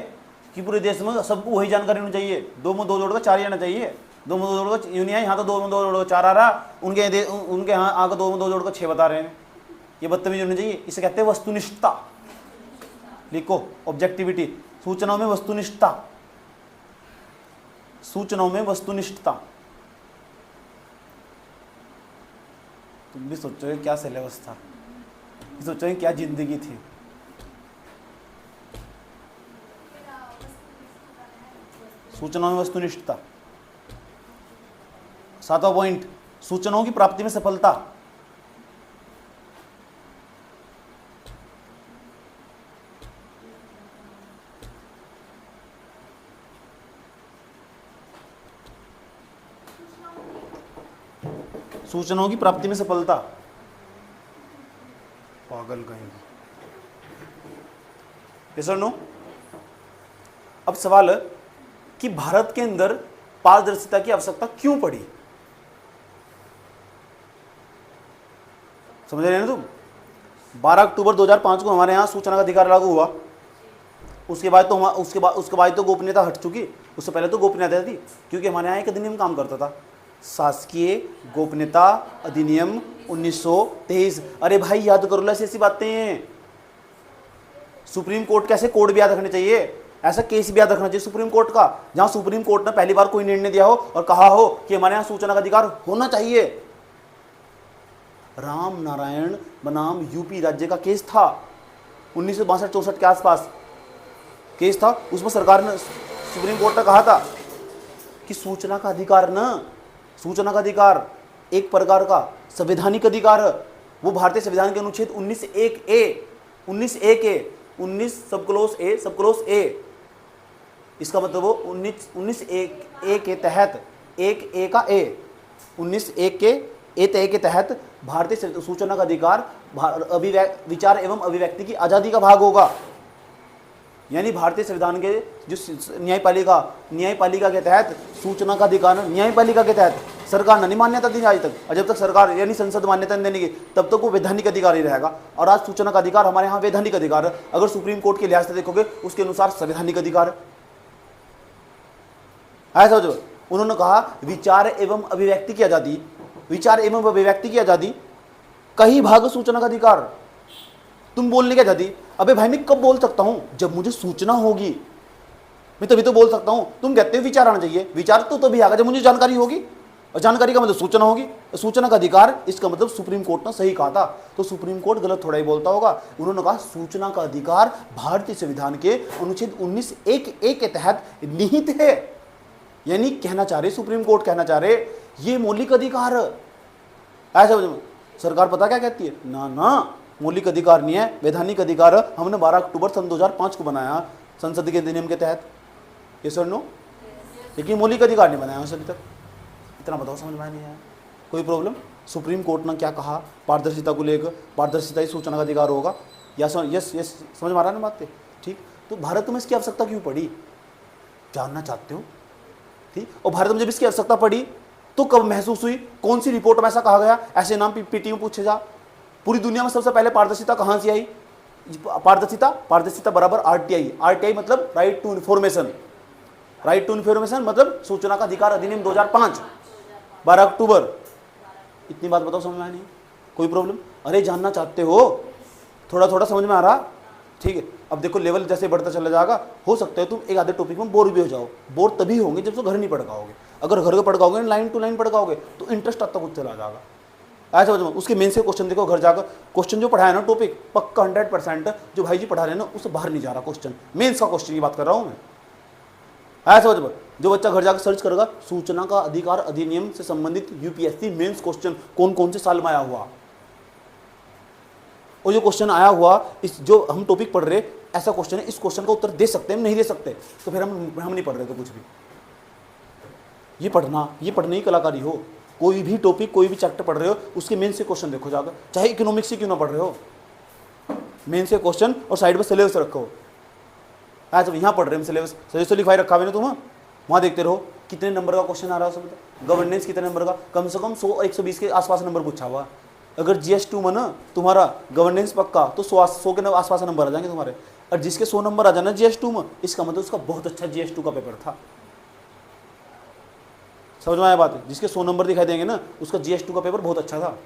कि पूरे देश में सबको वही जानकारी होनी चाहिए। 2 में 2 जोड़ कर 4 ही आना चाहिए, 2 में 2 जोड़ कर यूं नहीं है, यहाँ तो 2 में 2 जोड़ कर 4 आ रहा, उनके यहाँ आकर 2 में 2 जोड़ कर 6 बता रहे हैं। ये बदतमीजी होनी चाहिए, इसे कहते हैं वस्तुनिष्ठता। लिखो, ऑब्जेक्टिविटी, सूचनाओं में वस्तुनिष्ठता, सूचनाओं में वस्तुनिष्ठता। तुम भी सोचोगे क्या सिलेबस था, सोचोगे क्या जिंदगी थी। सूचनाओं में वस्तुनिष्ठता। 7वां पॉइंट, सूचनाओं की प्राप्ति में सफलता, सूचनाओं की प्राप्ति में सफलता, पागल कहीं। यस और नो? अब सवाल है कि भारत के अंदर पारदर्शिता की आवश्यकता क्यों पड़ी? समझ रहे हैं ना तुम? 12 अक्टूबर 2005 को हमारे यहाँ सूचना का अधिकार लागू हुआ। उसके बाद तो गोपनीयता हट चुकी। उससे पहले तो गोपनीयता थी, क्योंकि हमारे यहाँ एक अधिनियम काम करता था, शासकीय गोपनीयता अधिनियम 1923। अरे भाई याद करो, ऐसी बातें हैं। सुप्रीम कोर्ट कैसे कोड भी याद रखने चाहिए, ऐसा केस भी याद रखना चाहिए सुप्रीम कोर्ट का, जहां सुप्रीम कोर्ट ने पहली बार कोई निर्णय दिया हो और कहा हो कि हमारे यहां सूचना का अधिकार होना चाहिए। राम नारायण बनाम यूपी राज्य का केस था, 1962-64 के आसपास केस था। उसमें सरकार ने, सुप्रीम कोर्ट ने कहा था कि सूचना का अधिकार सूचना का अधिकार एक प्रकार का संवैधानिक अधिकार है। वो भारतीय संविधान के अनुच्छेद 19 सब क्लोज ए, इसका मतलब वो 19 के तहत 19 के तहत भारतीय सूचना का अधिकार विचार एवं अभिव्यक्ति की आजादी का भाग होगा। यानी भारतीय संविधान के जो न्यायपालिका के तहत सूचना का अधिकार, न्यायपालिका के तहत सरकार ने नहीं मान्यता दी आज तक, और जब तक सरकार यानी संसद मान्यता नहीं देगी तब तक वो वैधानिक अधिकार ही रहेगा। और आज सूचना का अधिकार हमारे यहाँ वैधानिक अधिकार है। अगर सुप्रीम कोर्ट के लिहाज से देखोगे उसके अनुसार संवैधानिक अधिकार है। ऐसा जो उन्होंने कहा विचार एवं अभिव्यक्ति की आजादी कहीं भाग सूचना का अधिकार। तुम बोलने की आजादी, अबे भाई मैं कब बोल सकता हूं? जब मुझे सूचना होगी, मैं तभी तो बोल सकता हूं। तुम कहते हो विचार आना चाहिए, विचार तो तभी आएगा जब मुझे जानकारी होगी, और जानकारी का मतलब सूचना होगी। सूचना का अधिकार, इसका मतलब सुप्रीम कोर्ट ने सही कहा था, तो सुप्रीम कोर्ट गलत थोड़ा ही बोलता होगा। उन्होंने कहा सूचना का अधिकार भारतीय संविधान के अनुच्छेद 19(1)(a) के तहत निहित है। यानी कहना चाह रहे, सुप्रीम कोर्ट कहना चाह रहे ये मौलिक अधिकार है। ऐसा सरकार पता क्या कहती है? ना मौलिक अधिकार नहीं है, वैधानिक अधिकार है। हमने 12 अक्टूबर सन 2005 को बनाया संसद के अधिनियम के तहत। ये सर नो, लेकिन मौलिक अधिकार नहीं बनाया अभी तक। इतना बताओ, समझ में नहीं आया? कोई प्रॉब्लम? सुप्रीम कोर्ट ने क्या कहा पारदर्शिता को लेकर? पारदर्शिता ही सूचना का अधिकार होगा। यस समझ में आ रहा है ना बात? ठीक। तो भारत में इसकी आवश्यकता क्यों पड़ी, जानना चाहते हो? ठीक। और भारत में जब इसकी आवश्यकता पड़ी तो कब महसूस हुई? कौन सी रिपोर्ट में ऐसा कहा गया? ऐसे नाम पीटी में पूछे जा। पूरी दुनिया में सबसे पहले पारदर्शिता कहां से आई? पारदर्शिता बराबर आरटीआई मतलब राइट टू इन्फॉर्मेशन मतलब सूचना का अधिकार अधिनियम 2005, 12 अक्टूबर। इतनी बात बताओ, समझ में नहीं? कोई प्रॉब्लम? अरे जानना चाहते हो? थोड़ा समझ में आ रहा? ठीक है। अब देखो लेवल जैसे बढ़ता चला जाएगा, हो सकता है तुम एक आधे टॉपिक में बोर भी हो जाओ। बोर तभी होंगे जब तो घर नहीं पढ़ाओगे। अगर घर के पढ़ाओगे, लाइन टू लाइन पढ़ाओगे तो इंटरेस्ट आता कुछ चला जाएगा। ऐसा समझो। उसके मेन से क्वेश्चन देखो, घर जाकर क्वेश्चन जो पढ़ाया ना टॉपिक पक्का 100% जो भाई जी पढ़ा रहे हैं ना उससे बाहर नहीं जा रहा क्वेश्चन। मेंस का क्वेश्चन की बात कर रहा हूं मैं। ऐसा समझो, जो बच्चा घर जाकर सर्च करेगा सूचना का अधिकार अधिनियम से संबंधित यूपीएससी मेंस क्वेश्चन कौन कौन से साल में आया हुआ, और जो क्वेश्चन आया हुआ इस जो हम टॉपिक पढ़ रहे ऐसा क्वेश्चन है, इस क्वेश्चन का उत्तर दे सकते हैं, नहीं दे सकते तो फिर हम नहीं पढ़ रहे तो कुछ भी। ये पढ़ने की कलाकारी हो। कोई भी टॉपिक, कोई भी चैप्टर पढ़ रहे हो उसके मेन से क्वेश्चन देखो जाकर, चाहे इकोनॉमिक्स से क्यों ना पढ़ रहे हो, मेन से क्वेश्चन और साइड में सिलेबस रखो। आज यहाँ पढ़ रहे हैं सिलेबस लिखाई रखा हुआ ना तुम, वहाँ देखते रहो कितने नंबर का क्वेश्चन आ रहा है सब। गवर्नेंस कितने नंबर का? कम से कम 100-120 के आसपास नंबर पूछा हुआ। अगर GS2 में ना तुम्हारा गवर्नेंस पक्का तो 100 के आसपास नंबर आ जाएंगे तुम्हारे। और जिसके 100 नंबर आ जाना GS2 में, इसका मतलब उसका बहुत अच्छा GS2 का पेपर था। समझ में आया बात है? जिसके 100 नंबर दिखाई देंगे ना उसका GS2 का पेपर बहुत अच्छा था।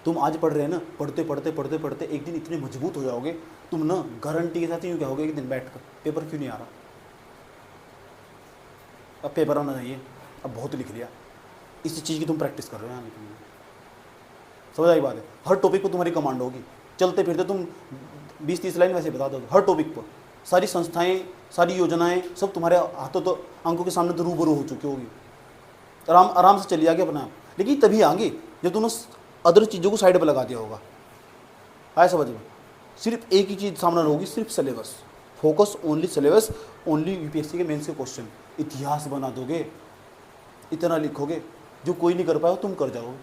तुम आज पढ़ रहे हैं ना, पढ़ते एक दिन इतने मजबूत हो जाओगे तुम ना, गारंटी के साथ यूँ क्या होगे एक दिन बैठ कर पेपर क्यों नहीं आ रहा, अब पेपर आना चाहिए, अब बहुत लिख लिया। इसी चीज़ की तुम प्रैक्टिस कर रहे हो। समझ आई बात है? हर टॉपिक पर तुम्हारी कमांड होगी। चलते फिरते तुम 20-30 लाइन वैसे बता दो हर टॉपिक पर। सारी संस्थाएं, सारी योजनाएं सब तुम्हारे हाथों तो आंखों के सामने तो रूबरू हो चुकी होगी। आराम से चली जाएगी अपना आप। लेकिन तभी आगे जब तुमने अदर चीज़ों को साइड पर लगा दिया होगा। आया समझ में? सिर्फ एक ही चीज़ सामने होगी, सिर्फ syllabus. Focus only syllabus, only UPSC के मेंस के क्वेश्चन। इतिहास बना दोगे, इतना लिखोगे जो कोई नहीं कर पाया तुम कर जाओगे।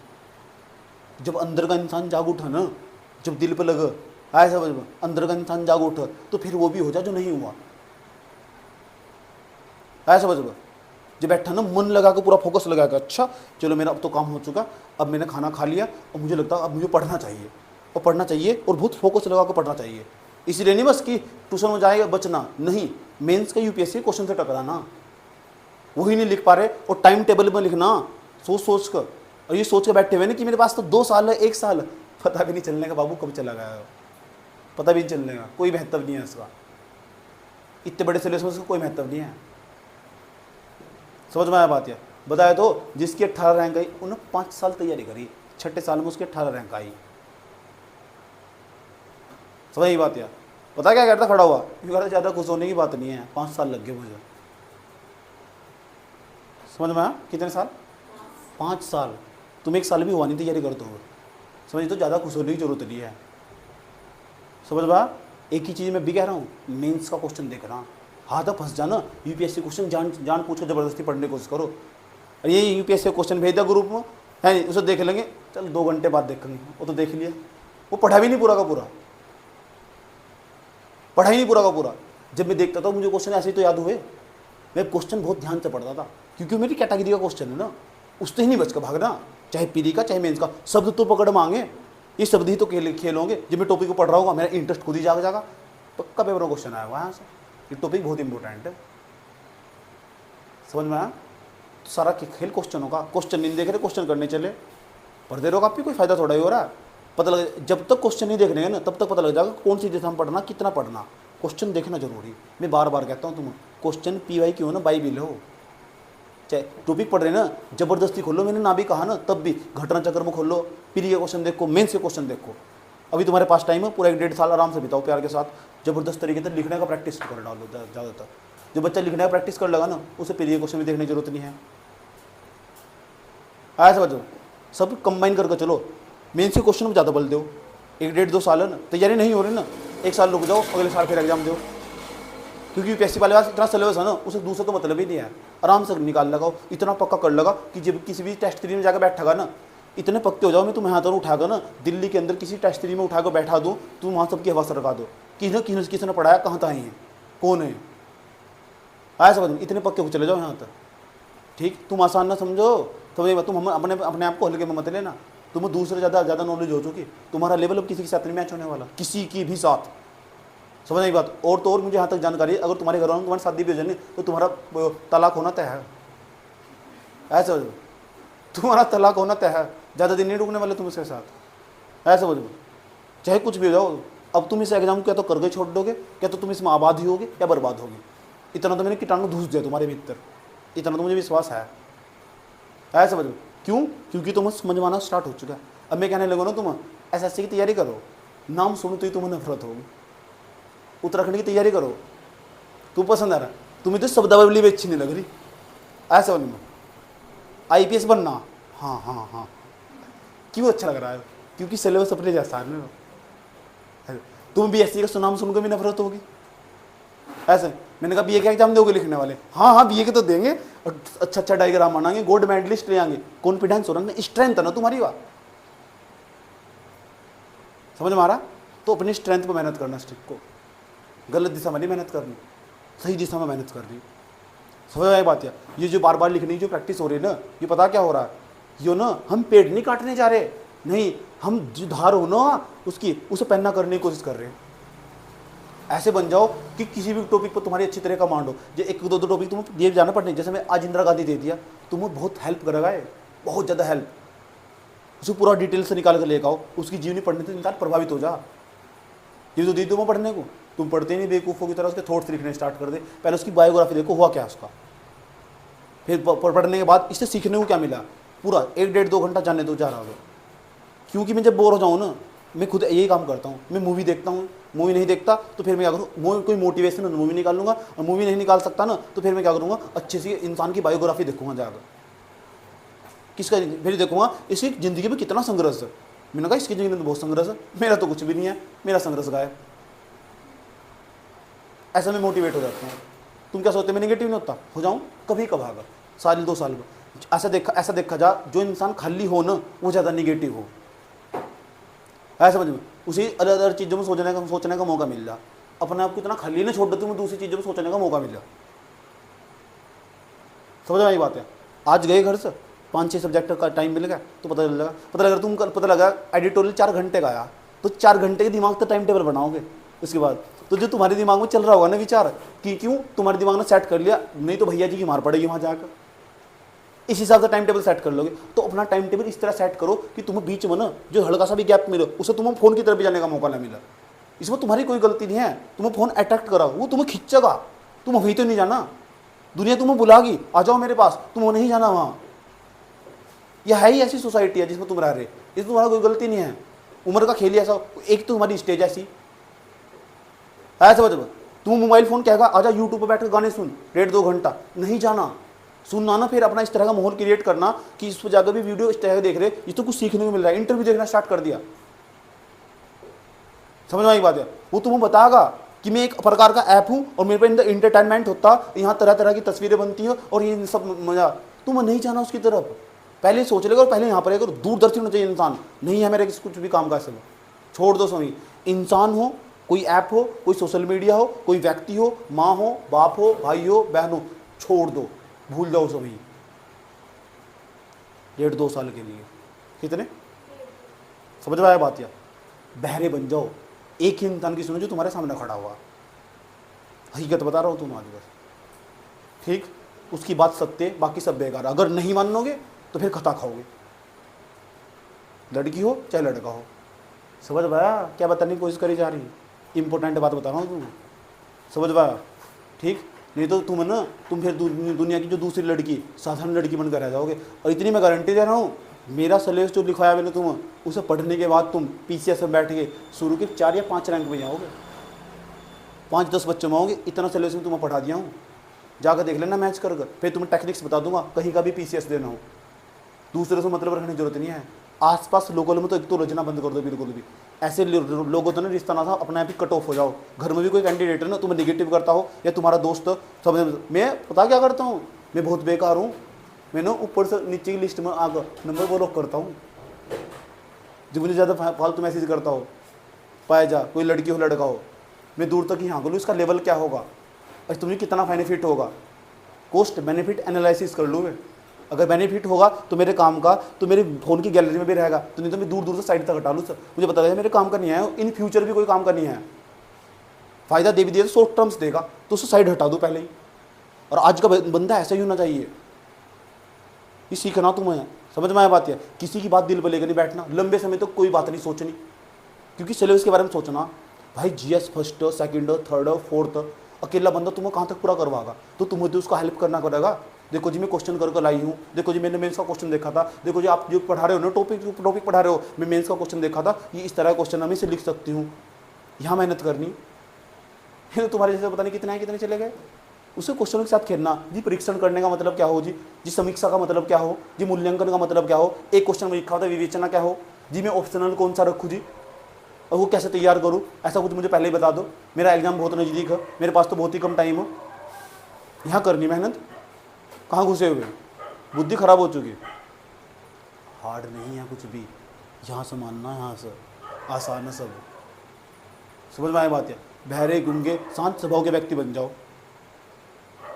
जब अंदर का इंसान जाग उठा ना, जब दिल पे लगा, आए समझ में, अंदर का इंसान जाग उठा, तो फिर वो भी हो जाए जो नहीं हुआ। आए समझ में, जब बैठा ना मन लगा के पूरा फोकस लगा के, अच्छा चलो मेरा अब तो काम हो चुका, अब मैंने खाना खा लिया, और मुझे लगता है अब मुझे पढ़ना चाहिए, और पढ़ना चाहिए, और बहुत फोकस लगा के पढ़ना चाहिए। इसलिए नहीं बस कि ट्यूशन में जाएगा बचना, नहीं, मेंस का यूपीएससी क्वेश्चन से टकराना, वही नहीं लिख पा रहे, और टाइम टेबल में लिखना सोच सोच कर, और ये सोच के बैठे हुए ना कि मेरे पास तो 2 साल है, 1 साल है, पता भी नहीं चलने का बाबू कब चला गया, पता भी नहीं चलने का, कोई महत्व नहीं है इसका, इतने बड़े सिलेबस का कोई महत्व नहीं है। समझ में आया बात? या बताया तो जिसकी 18 रैंक आई उन्होंने 5 साल तैयारी करी, 6ठे साल में उसकी 18 रैंक आई। समझ ये बात? या पता क्या कहता खड़ा हुआ, क्योंकि कहता ज़्यादा खुश होने की बात नहीं है, 5 साल लग गए मुझे। समझ में आया? कितने साल? 5 साल। तुम 1 साल भी हुआ नहीं तैयारी करते हो, समझ, तो ज़्यादा खुश होने की जरूरत नहीं है। समझ में? एक ही चीज़ मैं भी कह रहा हूँ, मेंस का क्वेश्चन देख रहा, हाथ तो फंस जाना, यूपीएससी क्वेश्चन जान पूछ कर जबरदस्ती पढ़ने की कोशिश करो। अरे ये यूपीएससी क्वेश्चन भेज दिया ग्रुप में, है नहीं, उसे देख लेंगे, चल 2 घंटे बाद देखेंगे, वो तो देख लिया, वो पढ़ा भी नहीं पूरा का पूरा, पढ़ा ही नहीं पूरा का पूरा। जब मैं देखता था मुझे क्वेश्चन ऐसे ही तो याद हुए, मैं क्वेश्चन बहुत ध्यान से पढ़ता था, क्योंकि मेरी कैटेगरी का क्वेश्चन है ना, उससे ही नहीं बच कर भागना, चाहे पीडी का चाहे मेंस का, शब्द तो पकड़ मांगे, ये शब्द ही तो खेलोगे। जब मैं टॉपिक को पढ़ रहा हूँ मेरा इंटरेस्ट खुद ही जाग जाएगा, पक्का पेपर में क्वेश्चन आया हुआ यहाँ से, ये टॉपिक बहुत इंपॉर्टेंट है। समझ में आया? तो सारा खेल क्वेश्चन होगा, क्वेश्चन नहीं देख रहे, क्वेश्चन करने चले, पढ़ते रहोगे, आपकी कोई फायदा थोड़ा ही हो रहा है। पता लगे, जब तक क्वेश्चन नहीं देख रहे ना तब तक पता लग जाएगा कौन सी दिशा में पढ़ना, कितना पढ़ना, क्वेश्चन देखना जरूरी। मैं बार बार कहता हूँ, तुम क्वेश्चन PY क्यों ना बाइबिल हो, चाहे टॉपिक पढ़ रहे ना जबरदस्ती खोलो, मैंने ना भी कहा ना, तब भी घटना चक्र में खोलो, पीडी के क्वेश्चन देखो, मेंस के क्वेश्चन देखो। अभी तुम्हारे पास टाइम है, पूरा 1-1.5 साल आराम से बिताओ प्यार के साथ, जबरदस्त तरीके से लिखने का प्रैक्टिस कर डालो ज़्यादातर। जो बच्चा लिखने का प्रैक्टिस कर लगा ना, उसे पीडी के क्वेश्चन भी देखने की जरूरत नहीं है। आया समझो, सब कंबाइन करके चलो, मेंस के क्वेश्चन में ज़्यादा बल दो। 1-1.5-2 साल है ना, तैयारी नहीं हो रही ना, 1 साल रुक जाओ, अगले साल फिर एग्जाम दो, क्योंकि यूपीएससी वाले पास इतना सिलेबस है ना, उसे दूसरा तो मतलब ही नहीं है, आराम से निकाल लगाओ, इतना पक्का कर लगा कि जब किसी भी टेस्ट सीरीज में जाकर बैठेगा ना, इतने पक्के हो जाओ, मैं तुम्हें यहाँ तक उठाकर ना दिल्ली के अंदर किसी टेस्ट सीरीज में उठाकर बैठा दूँ, तुम वहाँ सबकी हवा से रखा दो कि किसने पढ़ाया, कहाँ तक है, कौन है। आया समझ में? इतने पक्के हो चले जाओ यहाँ तक, ठीक। तुम आसान ना समझो, तो तुम अपने आप को हल्के में मत लेना, तुम्हें दूसरे ज़्यादा नॉलेज हो चुकी, तुम्हारा लेवल अब किसी के साथ नहीं मैच होने वाला, किसी की भी साथ। समझ नहीं बात? और तो और मुझे यहाँ तक जानकारी है, अगर तुम्हारे घर वालों तुम्हारी शादी भी हो जाए तो तुम्हारा तलाक होना तय है। ऐसा समझो, तुम्हारा तलाक होना तय है, ज़्यादा दिन नहीं रुकने वाले तुम इसके साथ। ऐसा समझो, चाहे कुछ भी हो जाओ, अब तुम इस एग्जाम को क्या तो करके छोड़ दोगे, क्या तो तुम इसमें आबाद ही होगे या बर्बाद होगे। इतना तो मैंने कीटाणु घुस दिया तुम्हारे भीतर, इतना तो मुझे विश्वास है। ऐसा समझो, क्यों? क्योंकि तुम्हें समझवाना स्टार्ट हो चुका है। अब मैं कहने लगूँ ना, तुम SSC की तैयारी करो, नाम सुनो तो ही तुम्हें नफरत होगी। उत्तराखंड की तैयारी करो, तू पसंद आ रहा, तुम्हें तो शब्दावली भी अच्छी नहीं लग रही। ऐसा समझ में, IPS बनना, हाँ हाँ हाँ, क्यों अच्छा लग रहा है? क्योंकि सिलेबस अपने जैसा है। तुम BSc का नाम सुनकर भी नफरत होगी। ऐसे मैंने कहा BA का एग्जाम दोगे लिखने वाले, हाँ हाँ BA के तो देंगे, अच्छा डायग्राम बनाएंगे, गोल्ड मेडलिस्ट ले आएंगे, कॉन्फिडेंस हो रहा है, स्ट्रेंथ है ना तुम्हारी बात। समझ में आ रहा? तो अपनी स्ट्रेंथ पर मेहनत करना, स्ट्रिक को गलत दिशा में नहीं मेहनत करनी, सही दिशा में मेहनत करनी। समझ में आई बात? ये जो बार बार लिखने की जो प्रैक्टिस हो रही है ना, ये पता क्या हो रहा है, यो ना हम पेड़ नहीं काटने जा रहे, नहीं, हम जो धार हो ना उसकी, उसे पहनना करने की कोशिश कर रहे हैं। ऐसे बन जाओ कि किसी भी टॉपिक पर तुम्हारी अच्छी तरह का मांड हो, जो 1-2 टॉपिक तुम्हें दिए जाना पड़ने, जैसे मैं आज इंदिरा गांधी दे दिया, तुम्हें बहुत हेल्प करेगा है, बहुत ज़्यादा हेल्प। उसे पूरा डिटेल से निकाल कर लेकर आओ, उसकी जीवनी पढ़ने से इंसान प्रभावित हो जा। ये तो दे दो मैं पढ़ने को, तुम पढ़ते नहीं बेवकूफ़ों की तरह, उसके थॉट्स लिखने स्टार्ट कर दे, पहले उसकी बायोग्राफी देखो हुआ क्या उसका, फिर पढ़ने के बाद इससे सीखने को क्या मिला, पूरा 1-1.5-2 घंटा जानने दो जा रहा हो। क्योंकि मैं जब बोर हो जाऊँ ना, मैं खुद यही काम करता हूँ, मैं मूवी देखता हूँ, मूवी नहीं देखता तो फिर मैं क्या करूँ, कोई मोटिवेशन मूवी निकाल लूँगा, और मूवी नहीं निकाल सकता ना तो फिर मैं क्या करूँगा, अच्छे से इंसान की बायोग्राफी देखूँगा जाकर, किसका, फिर देखूँगा इसकी ज़िंदगी में कितना संघर्ष है। मैंने कहा इसकी ज़िंदगी में तो बहुत संघर्ष है, मेरा तो कुछ भी नहीं है, मेरा संघर्ष गायब। ऐसा मैं मोटिवेट हो जाता हूँ। तुम क्या सोचते मैं नेगेटिव नहीं होता, हो जाऊँ कभी कभार, साल 2 साल में। ऐसा देखा जा, जो इंसान खाली हो ना वो ज़्यादा नेगेटिव हो, है समझ में। उसी अलग अलग चीज़ों में सोचने का मौका मिल रहा, अपने आप को इतना खाली ना छोड़ देती हूँ, दूसरी चीज़ों में सोचने का मौका मिल रहा। समझ में आई बात है। आज गए घर से 5-6 सब्जेक्ट का टाइम मिल गया तो पता लगा तुम कल पता लगा एडिटोरियल 4 घंटे का आया, तो 4 घंटे के दिमाग तो टाइम टेबल बनाओगे। उसके बाद तो जो तुम्हारे दिमाग में चल रहा होगा ना विचार कि क्यों तुम्हारे दिमाग ने सेट कर लिया, नहीं तो भैया जी की मार पड़ेगी वहाँ जाकर, इस हिसाब से टाइम टेबल सेट कर लोगे। तो अपना टाइम टेबल इस तरह सेट करो कि तुम्हें बीच में ना जो हल्का सा भी गैप मिले उसे तुम्हें फोन की तरफ भी जाने का मौका ना मिला। इसमें तुम्हारी कोई गलती नहीं है, तुम्हें फोन अट्रैक्ट करा, वो तुम्हें खींचेगा, तुम वहीं तो नहीं जाना, दुनिया तुम्हें बुलागी आ जाओ मेरे पास, तुम नहीं जाना वहाँ। यह है ही ऐसी सोसाइटी है जिसमें तुम रह रहे, इसमें तुम्हारा कोई गलती नहीं है। उम्र का खेल ऐसा, एक तो तुम्हारी स्टेज ऐसी ऐसा समझ। तुम मोबाइल फोन कहेगा आजा यूट्यूब पर बैठ कर गाने सुन 1.5-2 घंटा, नहीं जाना, सुनना ना। फिर अपना इस तरह का माहौल क्रिएट करना कि इस पर जाकर भी वीडियो इस तरह के देख रहे, इस तो कुछ सीखने को मिल रहा है, इंटरव्यू देखना स्टार्ट कर दिया। समझ में आई बात है। वो तुम्हें बताएगा कि मैं एक प्रकार का ऐप हूँ और मेरे पे इंटरटेनमेंट होता, यहाँ तरह तरह की तस्वीरें बनती है और ये सब मजा, तुम नहीं जाना उसकी तरफ। पहले सोच लेगा और पहले यहाँ पर दूरदर्शी होना चाहिए इंसान, नहीं है मेरे कुछ भी काम का सब छोड़ दो। सभी इंसान हो, कोई ऐप हो, कोई सोशल मीडिया हो, कोई व्यक्ति हो, माँ हो, बाप हो, भाई हो, बहन हो, छोड़ दो, भूल जाओ सभी 1.5-2 साल के लिए। कितने समझ में आया बात? या बहरे बन जाओ, एक ही इंसान की सुनो जो तुम्हारे सामने खड़ा हुआ, हकीकत बता रहा हूँ तुम आज बस, ठीक। उसकी बात सत्य, बाकी सब बेकार। अगर नहीं मानोगे तो फिर खता खाओगे, लड़की हो चाहे लड़का हो। समझ पाया क्या बताने की कोशिश करी जा रही? इंपॉर्टेंट बात बता रहा हूँ तुम्हें, समझ पाया, ठीक। नहीं तो तुम फिर दुनिया की जो दूसरी लड़की साधारण लड़की बनकर रह जाओगे। और इतनी मैं गारंटी दे रहा हूँ, मेरा सिलेबस जो लिखवाया मैंने तुम्हें, उसे पढ़ने के बाद तुम पीसीएस में बैठ के शुरू के 4 या 5 रैंक में जाओगे, 5-10 बच्चों में आओगे। इतना सिलेबस में तुम्हें पढ़ा दिया हूँ, जाकर देख लेना मैच कर। फिर तुम्हें टेक्निक्स बता दूंगा, कहीं का भी पीसीएस देना हो, दूसरे से मतलब रखने की जरूरत नहीं है। आसपास लोकल में तो एक तो रचना बंद कर दो बिल्कुल भी। ऐसे लोगों तो ना रिश्ता ना था, अपने आप ही कट ऑफ हो जाओ। घर में भी कोई कैंडिडेट है ना तुम्हें निगेटिव करता हो या तुम्हारा दोस्त, सब मैं पता क्या करता हूँ, मैं बहुत बेकार हूँ, मैं ना ऊपर से नीचे की लिस्ट में आकर नंबर ब्लॉक करता हूँ। जो मुझे ज़्यादा फालतू मैसेज करता हो, पाया जा कोई लड़की हो लड़का हो, मैं दूर तक ही हाँ बोलूँ इसका लेवल क्या होगा और तुम्हें कितना बेनिफिट होगा, कॉस्ट बेनिफिट एनालिसिस कर लूँ मैं। अगर बेनिफिट होगा तो मेरे काम का तो मेरे फ़ोन की गैलरी में भी रहेगा, तो नहीं तो मैं दूर दूर से साइड तक हटा लूँ। सर मुझे पता है मेरे काम का नहीं है, इन फ्यूचर भी कोई काम का नहीं है, फ़ायदा दे भी दिया तो शॉर्ट टर्म्स देगा, तो उससे साइड हटा दो पहले ही। और आज का बंदा ऐसा ही होना चाहिए, ये सीखना तुम्हें। समझ में आया बात है? किसी की बात दिल पर लेकर नहीं बैठना, लंबे समय तक कोई बात नहीं सोचनी, क्योंकि सिलेबस के बारे में सोचना भाई, GS first second third fourth, अकेला बंदा तुम्हें कहाँ तक पूरा करवाएगा, तो तुम्हें तो उसका हेल्प करना पड़ेगा। देखो जी मैं क्वेश्चन कर लाई हूँ, देखो जी मैंने मेंस का क्वेश्चन देखा था, देखो जी आप जो पढ़ा रहे हो ना टॉपिक पढ़ा रहे हो, मैं मेंस का क्वेश्चन देखा था, ये इस तरह क्वेश्चन मैं इसे लिख सकती हूँ, यहाँ मेहनत करनी। तो तुम्हारे जैसे पता नहीं कितने चले गए, उसे क्वेश्चनों के साथ खेलना जी। परीक्षण करने का मतलब क्या हो जी समीक्षा का मतलब क्या हो जी, मूल्यांकन का मतलब क्या हो, एक क्वेश्चन में लिखा होता है विवेचना क्या हो जी, मैं ऑप्शनल कौन सा रखूँ जी, और वो कैसे तैयार करूँ, ऐसा कुछ मुझे पहले ही बता दो। मेरा एग्जाम बहुत नज़दीक है, मेरे पास तो बहुत ही कम टाइम हो, यहाँ करनी मेहनत, कहाँ घुसे हुए, बुद्धि खराब हो चुकी। हार्ड नहीं है कुछ भी, यहाँ से मानना, यहाँ से आसान है सब। समझ में आया बात है? बहरे गूंगे शांत स्वभाव के व्यक्ति बन जाओ।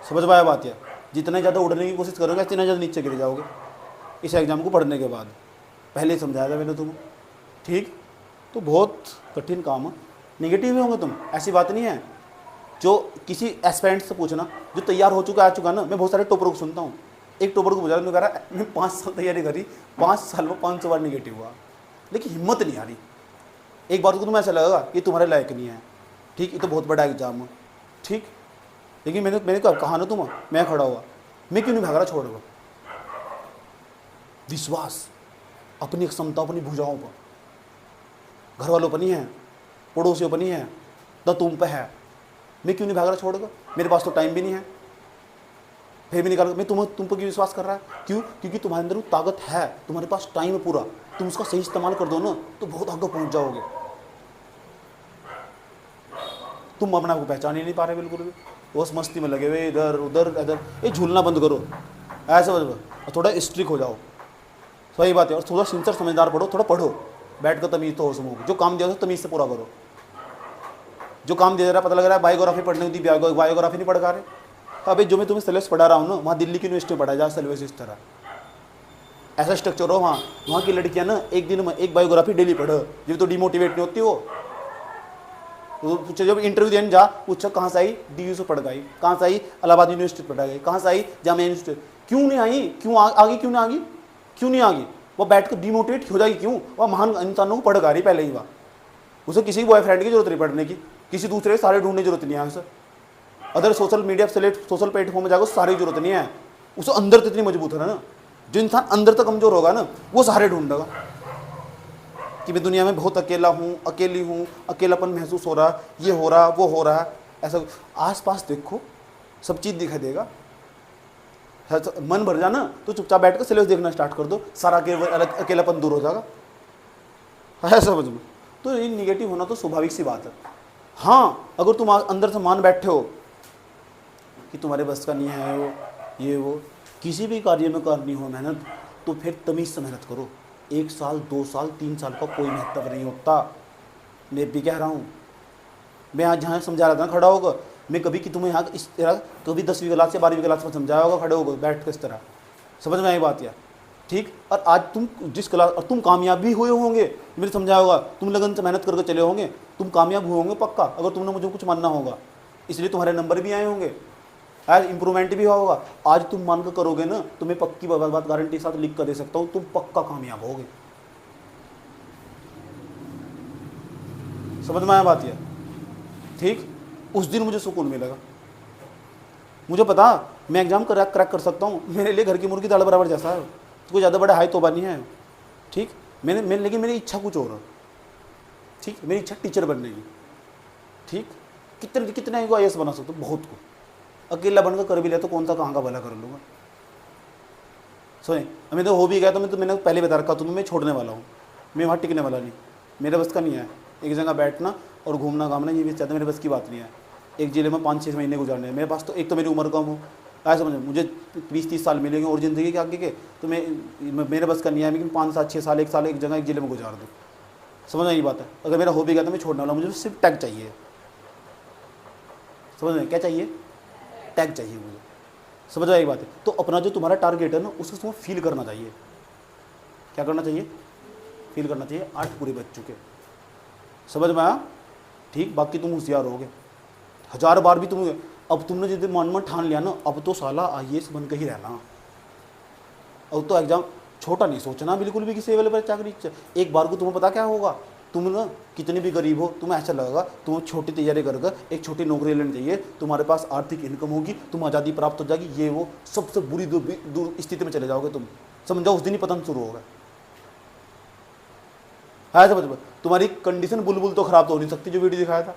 समझ में आया बात है? जितना ज़्यादा उड़ने की कोशिश करोगे इतना ज़्यादा नीचे गिर जाओगे इस एग्ज़ाम को पढ़ने के बाद। पहले ही समझाया था मैंने तुम्हें, ठीक। तो बहुत कठिन काम है, निगेटिव भी होंगे तुम, ऐसी बात नहीं है। जो किसी एस्पिरेंट से पूछना जो तैयार हो चुका आ चुका ना, मैं बहुत सारे टॉपर को सुनता हूँ, एक टॉपर को पूछा, कह रहा मैं 5 साल तैयारी करी, 5 साल में 500 बार निगेटिव हुआ, लेकिन हिम्मत नहीं आ रही। एक बार को तुम्हें ऐसा लगेगा ये तुम्हारे लायक नहीं है, ठीक, ये तो बहुत बड़ा एग्जाम है, ठीक, लेकिन मैंने कहा ना तुम्हें, मैं खड़ा हुआ, मैं क्यों नहीं भाग रहा छोड़। विश्वास अपनी क्षमता, अपनी भुजाओं पर, घर वालों पर नहीं है, पड़ोसियों पर नहीं है, तो तुम पे है। मैं क्यों नहीं भाग रहा छोड़कर, मेरे पास तो टाइम भी नहीं है, फिर भी निकाल। मैं तुम पर क्यों विश्वास कर रहा है, क्यों? क्योंकि तुम्हारे अंदर वो ताकत है, तुम्हारे पास टाइम है पूरा, तुम उसका सही इस्तेमाल कर दो ना तो बहुत आगे पहुंच जाओगे। तुम अपने आप को पहचान ही नहीं पा रहे बिल्कुल भी, बस मस्ती में लगे हुए इधर उधर इधर। ये झूलना बंद करो, ऐसा और थोड़ा स्ट्रिक हो जाओ, सही बात है। और थोड़ा सिंसियर समझदार पढ़ो, थोड़ा पढ़ो, बैठ कर तमीज़ तो हो समूह, जो काम दिया तमीज़ से पूरा करो। जो काम दे रहा है, पता लग रहा है बायोग्राफी पढ़ने होती, बायोग्राफी नहीं पढ़ रहे। अबे जो मैं तुम्हें सिलेबस पढ़ा रहा हूँ ना, वहाँ दिल्ली की यूनिवर्सिटी में पढ़ा जहाँ सिलेबस इस तरह ऐसा स्ट्रक्चर हो। वहाँ की लड़कियाँ ना एक दिन में एक बायोग्राफी डेली पढ़ो, जब तो डिमोटिवेट नहीं होती वो। पूछो जब इंटरव्यू देने जा, पूछो कहाँ से आई, DU से पढ़ गई, कहाँ से आई, इलाहाबाद यूनिवर्सिटी पढ़ गई, कहाँ से आई, जामिया यूनिवर्सिटी। क्यों नहीं आई, क्यों आगे क्यों नहीं आगी, क्यों नहीं आगी? वो बैठ कर डिमोटिवेट हो जाएगी क्यों? वह महान इंसानों को पढ़ गा रही पहले ही। वह उसे किसी बॉयफ्रेंड की जरूरत नहीं पढ़ने की, किसी दूसरे सारे ढूंढने की जरूरत नहीं है उसे। Other social media social platform में जाकर सारी जरूरत नहीं है उसे। अंदर तो इतनी मजबूत है ना, जो इंसान अंदर तक कमजोर होगा ना, वो सहारे ढूंढेगा कि मैं दुनिया में बहुत अकेला हूँ, अकेली हूँ, अकेलापन महसूस हो रहा, ये हो रहा, वो हो रहा। ऐसा आसपास देखो, सब चीज़ दिखाई देगा। मन भर जाना तो चुपचाप बैठ कर सिलेबस देखना स्टार्ट कर दो, सारा अकेलापन दूर हो जाएगा। है समझ में? तो ये निगेटिव होना तो स्वाभाविक सी बात है। हाँ, अगर तुम अंदर से मान बैठे हो कि तुम्हारे बस का नहीं है वो, ये वो, किसी भी कार्य में करनी हो मेहनत, तो फिर तमीज़ से मेहनत करो। 1 साल 2 साल 3 साल का कोई महत्व नहीं होता। मैं भी कह रहा हूँ, मैं आज जहाँ समझा रहा था खड़ा होगा, मैं कभी कि तुम्हें यहाँ इस तरह कभी 10वीं क्लास या 12वीं क्लास में समझाया होगा, खड़े होगा बैठ कर इस तरह, समझ में आई बात यार? ठीक। और आज तुम जिस क्लास, और तुम कामयाब भी हुए होंगे, मैंने समझाया होगा, तुम लगन से मेहनत करके चले होंगे, तुम कामयाब हुए होंगे पक्का, अगर तुमने मुझे कुछ मानना होगा। इसलिए तुम्हारे नंबर भी आए होंगे, आज इंप्रूवमेंट भी हुआ होगा। आज तुम मान कर करोगे ना, तुम्हें पक्की बात गारंटी के साथ लिख कर दे सकता हूँ, तुम पक्का कामयाब होगे। समझ में आया बात यार? ठीक। उस दिन मुझे सुकून मिलेगा, मुझे पता मैं एग्जाम क्रैक कर सकता हूँ। मेरे लिए घर की मुर्गी दाल बराबर जैसा है, कोई ज़्यादा बड़ा हाई तोबा नहीं है। ठीक। लेकिन मेरी इच्छा कुछ और है। ठीक। मेरी इच्छा टीचर बनने की। ठीक। कितने को IAS बना सकता हूँ, बहुत को। अकेला बनकर कर भी लिया तो कौन सा कहाँ का भला कर लूँगा। सुने, मैं तो हो भी गया तो मैंने पहले बता रखा तुम्हें, मैं छोड़ने वाला हूँ, मैं वहाँ टिकने वाला नहीं। मेरे बस का नहीं है एक जगह बैठना और घूमना घामना, ये भी चाहते मेरे बस की बात नहीं है। एक जिले में 5-6 महीने गुजारने मेरे पास, तो एक तो मेरी उम्र कम हो, ऐसा समझो, मुझे 20-30 साल मिलेंगे और ज़िंदगी के आगे के, तो मेरे बस का नहीं है लेकिन 5-7-6 साल एक जगह एक जिले में गुजार दूँ। समझ आई बात है? अगर मेरा हो भी गया तो मैं छोड़ने वाला, मुझे सिर्फ टैग चाहिए। समझ में क्या चाहिए? टैग चाहिए मुझे। समझ आई बात है? तो अपना जो तुम्हारा टारगेट है ना, उसको तुम्हें फील करना चाहिए। क्या करना चाहिए? फील करना चाहिए। 8 पूरे बज चुके, समझ में आया? ठीक। बाकी तुम होशियार होगे, 1000 बार भी तुम, अब तुमने जिस दिन मन में ठान लिया ना, अब तो साला IAS बन के ही रहना। अब तो एग्जाम छोटा नहीं सोचना बिल्कुल भी, किसी लेवल पर चाकरी। एक बार को तुम्हें पता क्या होगा, तुम ना कितनी भी गरीब हो, तुम्हें ऐसा लगेगा तुम छोटी तैयारी कर एक छोटी नौकरी लेनी चाहिए, तुम्हारे पास आर्थिक इनकम होगी, तुम आज़ादी प्राप्त हो जाएगी, ये वो सबसे बुरी दूर स्थिति में चले जाओगे तुम। समझो उस दिन ही पतन शुरू होगा। है समझ में? तुम्हारी कंडीशन बुलबुल तो खराब तो हो नहीं सकती, जो वीडियो दिखाया था।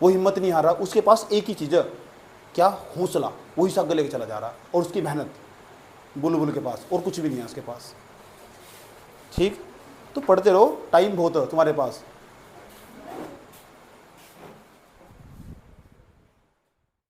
वो हिम्मत नहीं हारा, उसके पास एक ही चीज़ है, क्या? हौसला। वही सब लेके चला जा रहा, और उसकी मेहनत। बुलबुल के पास और कुछ भी नहीं है उसके पास। ठीक। तो पढ़ते रहो, टाइम बहुत है तुम्हारे पास।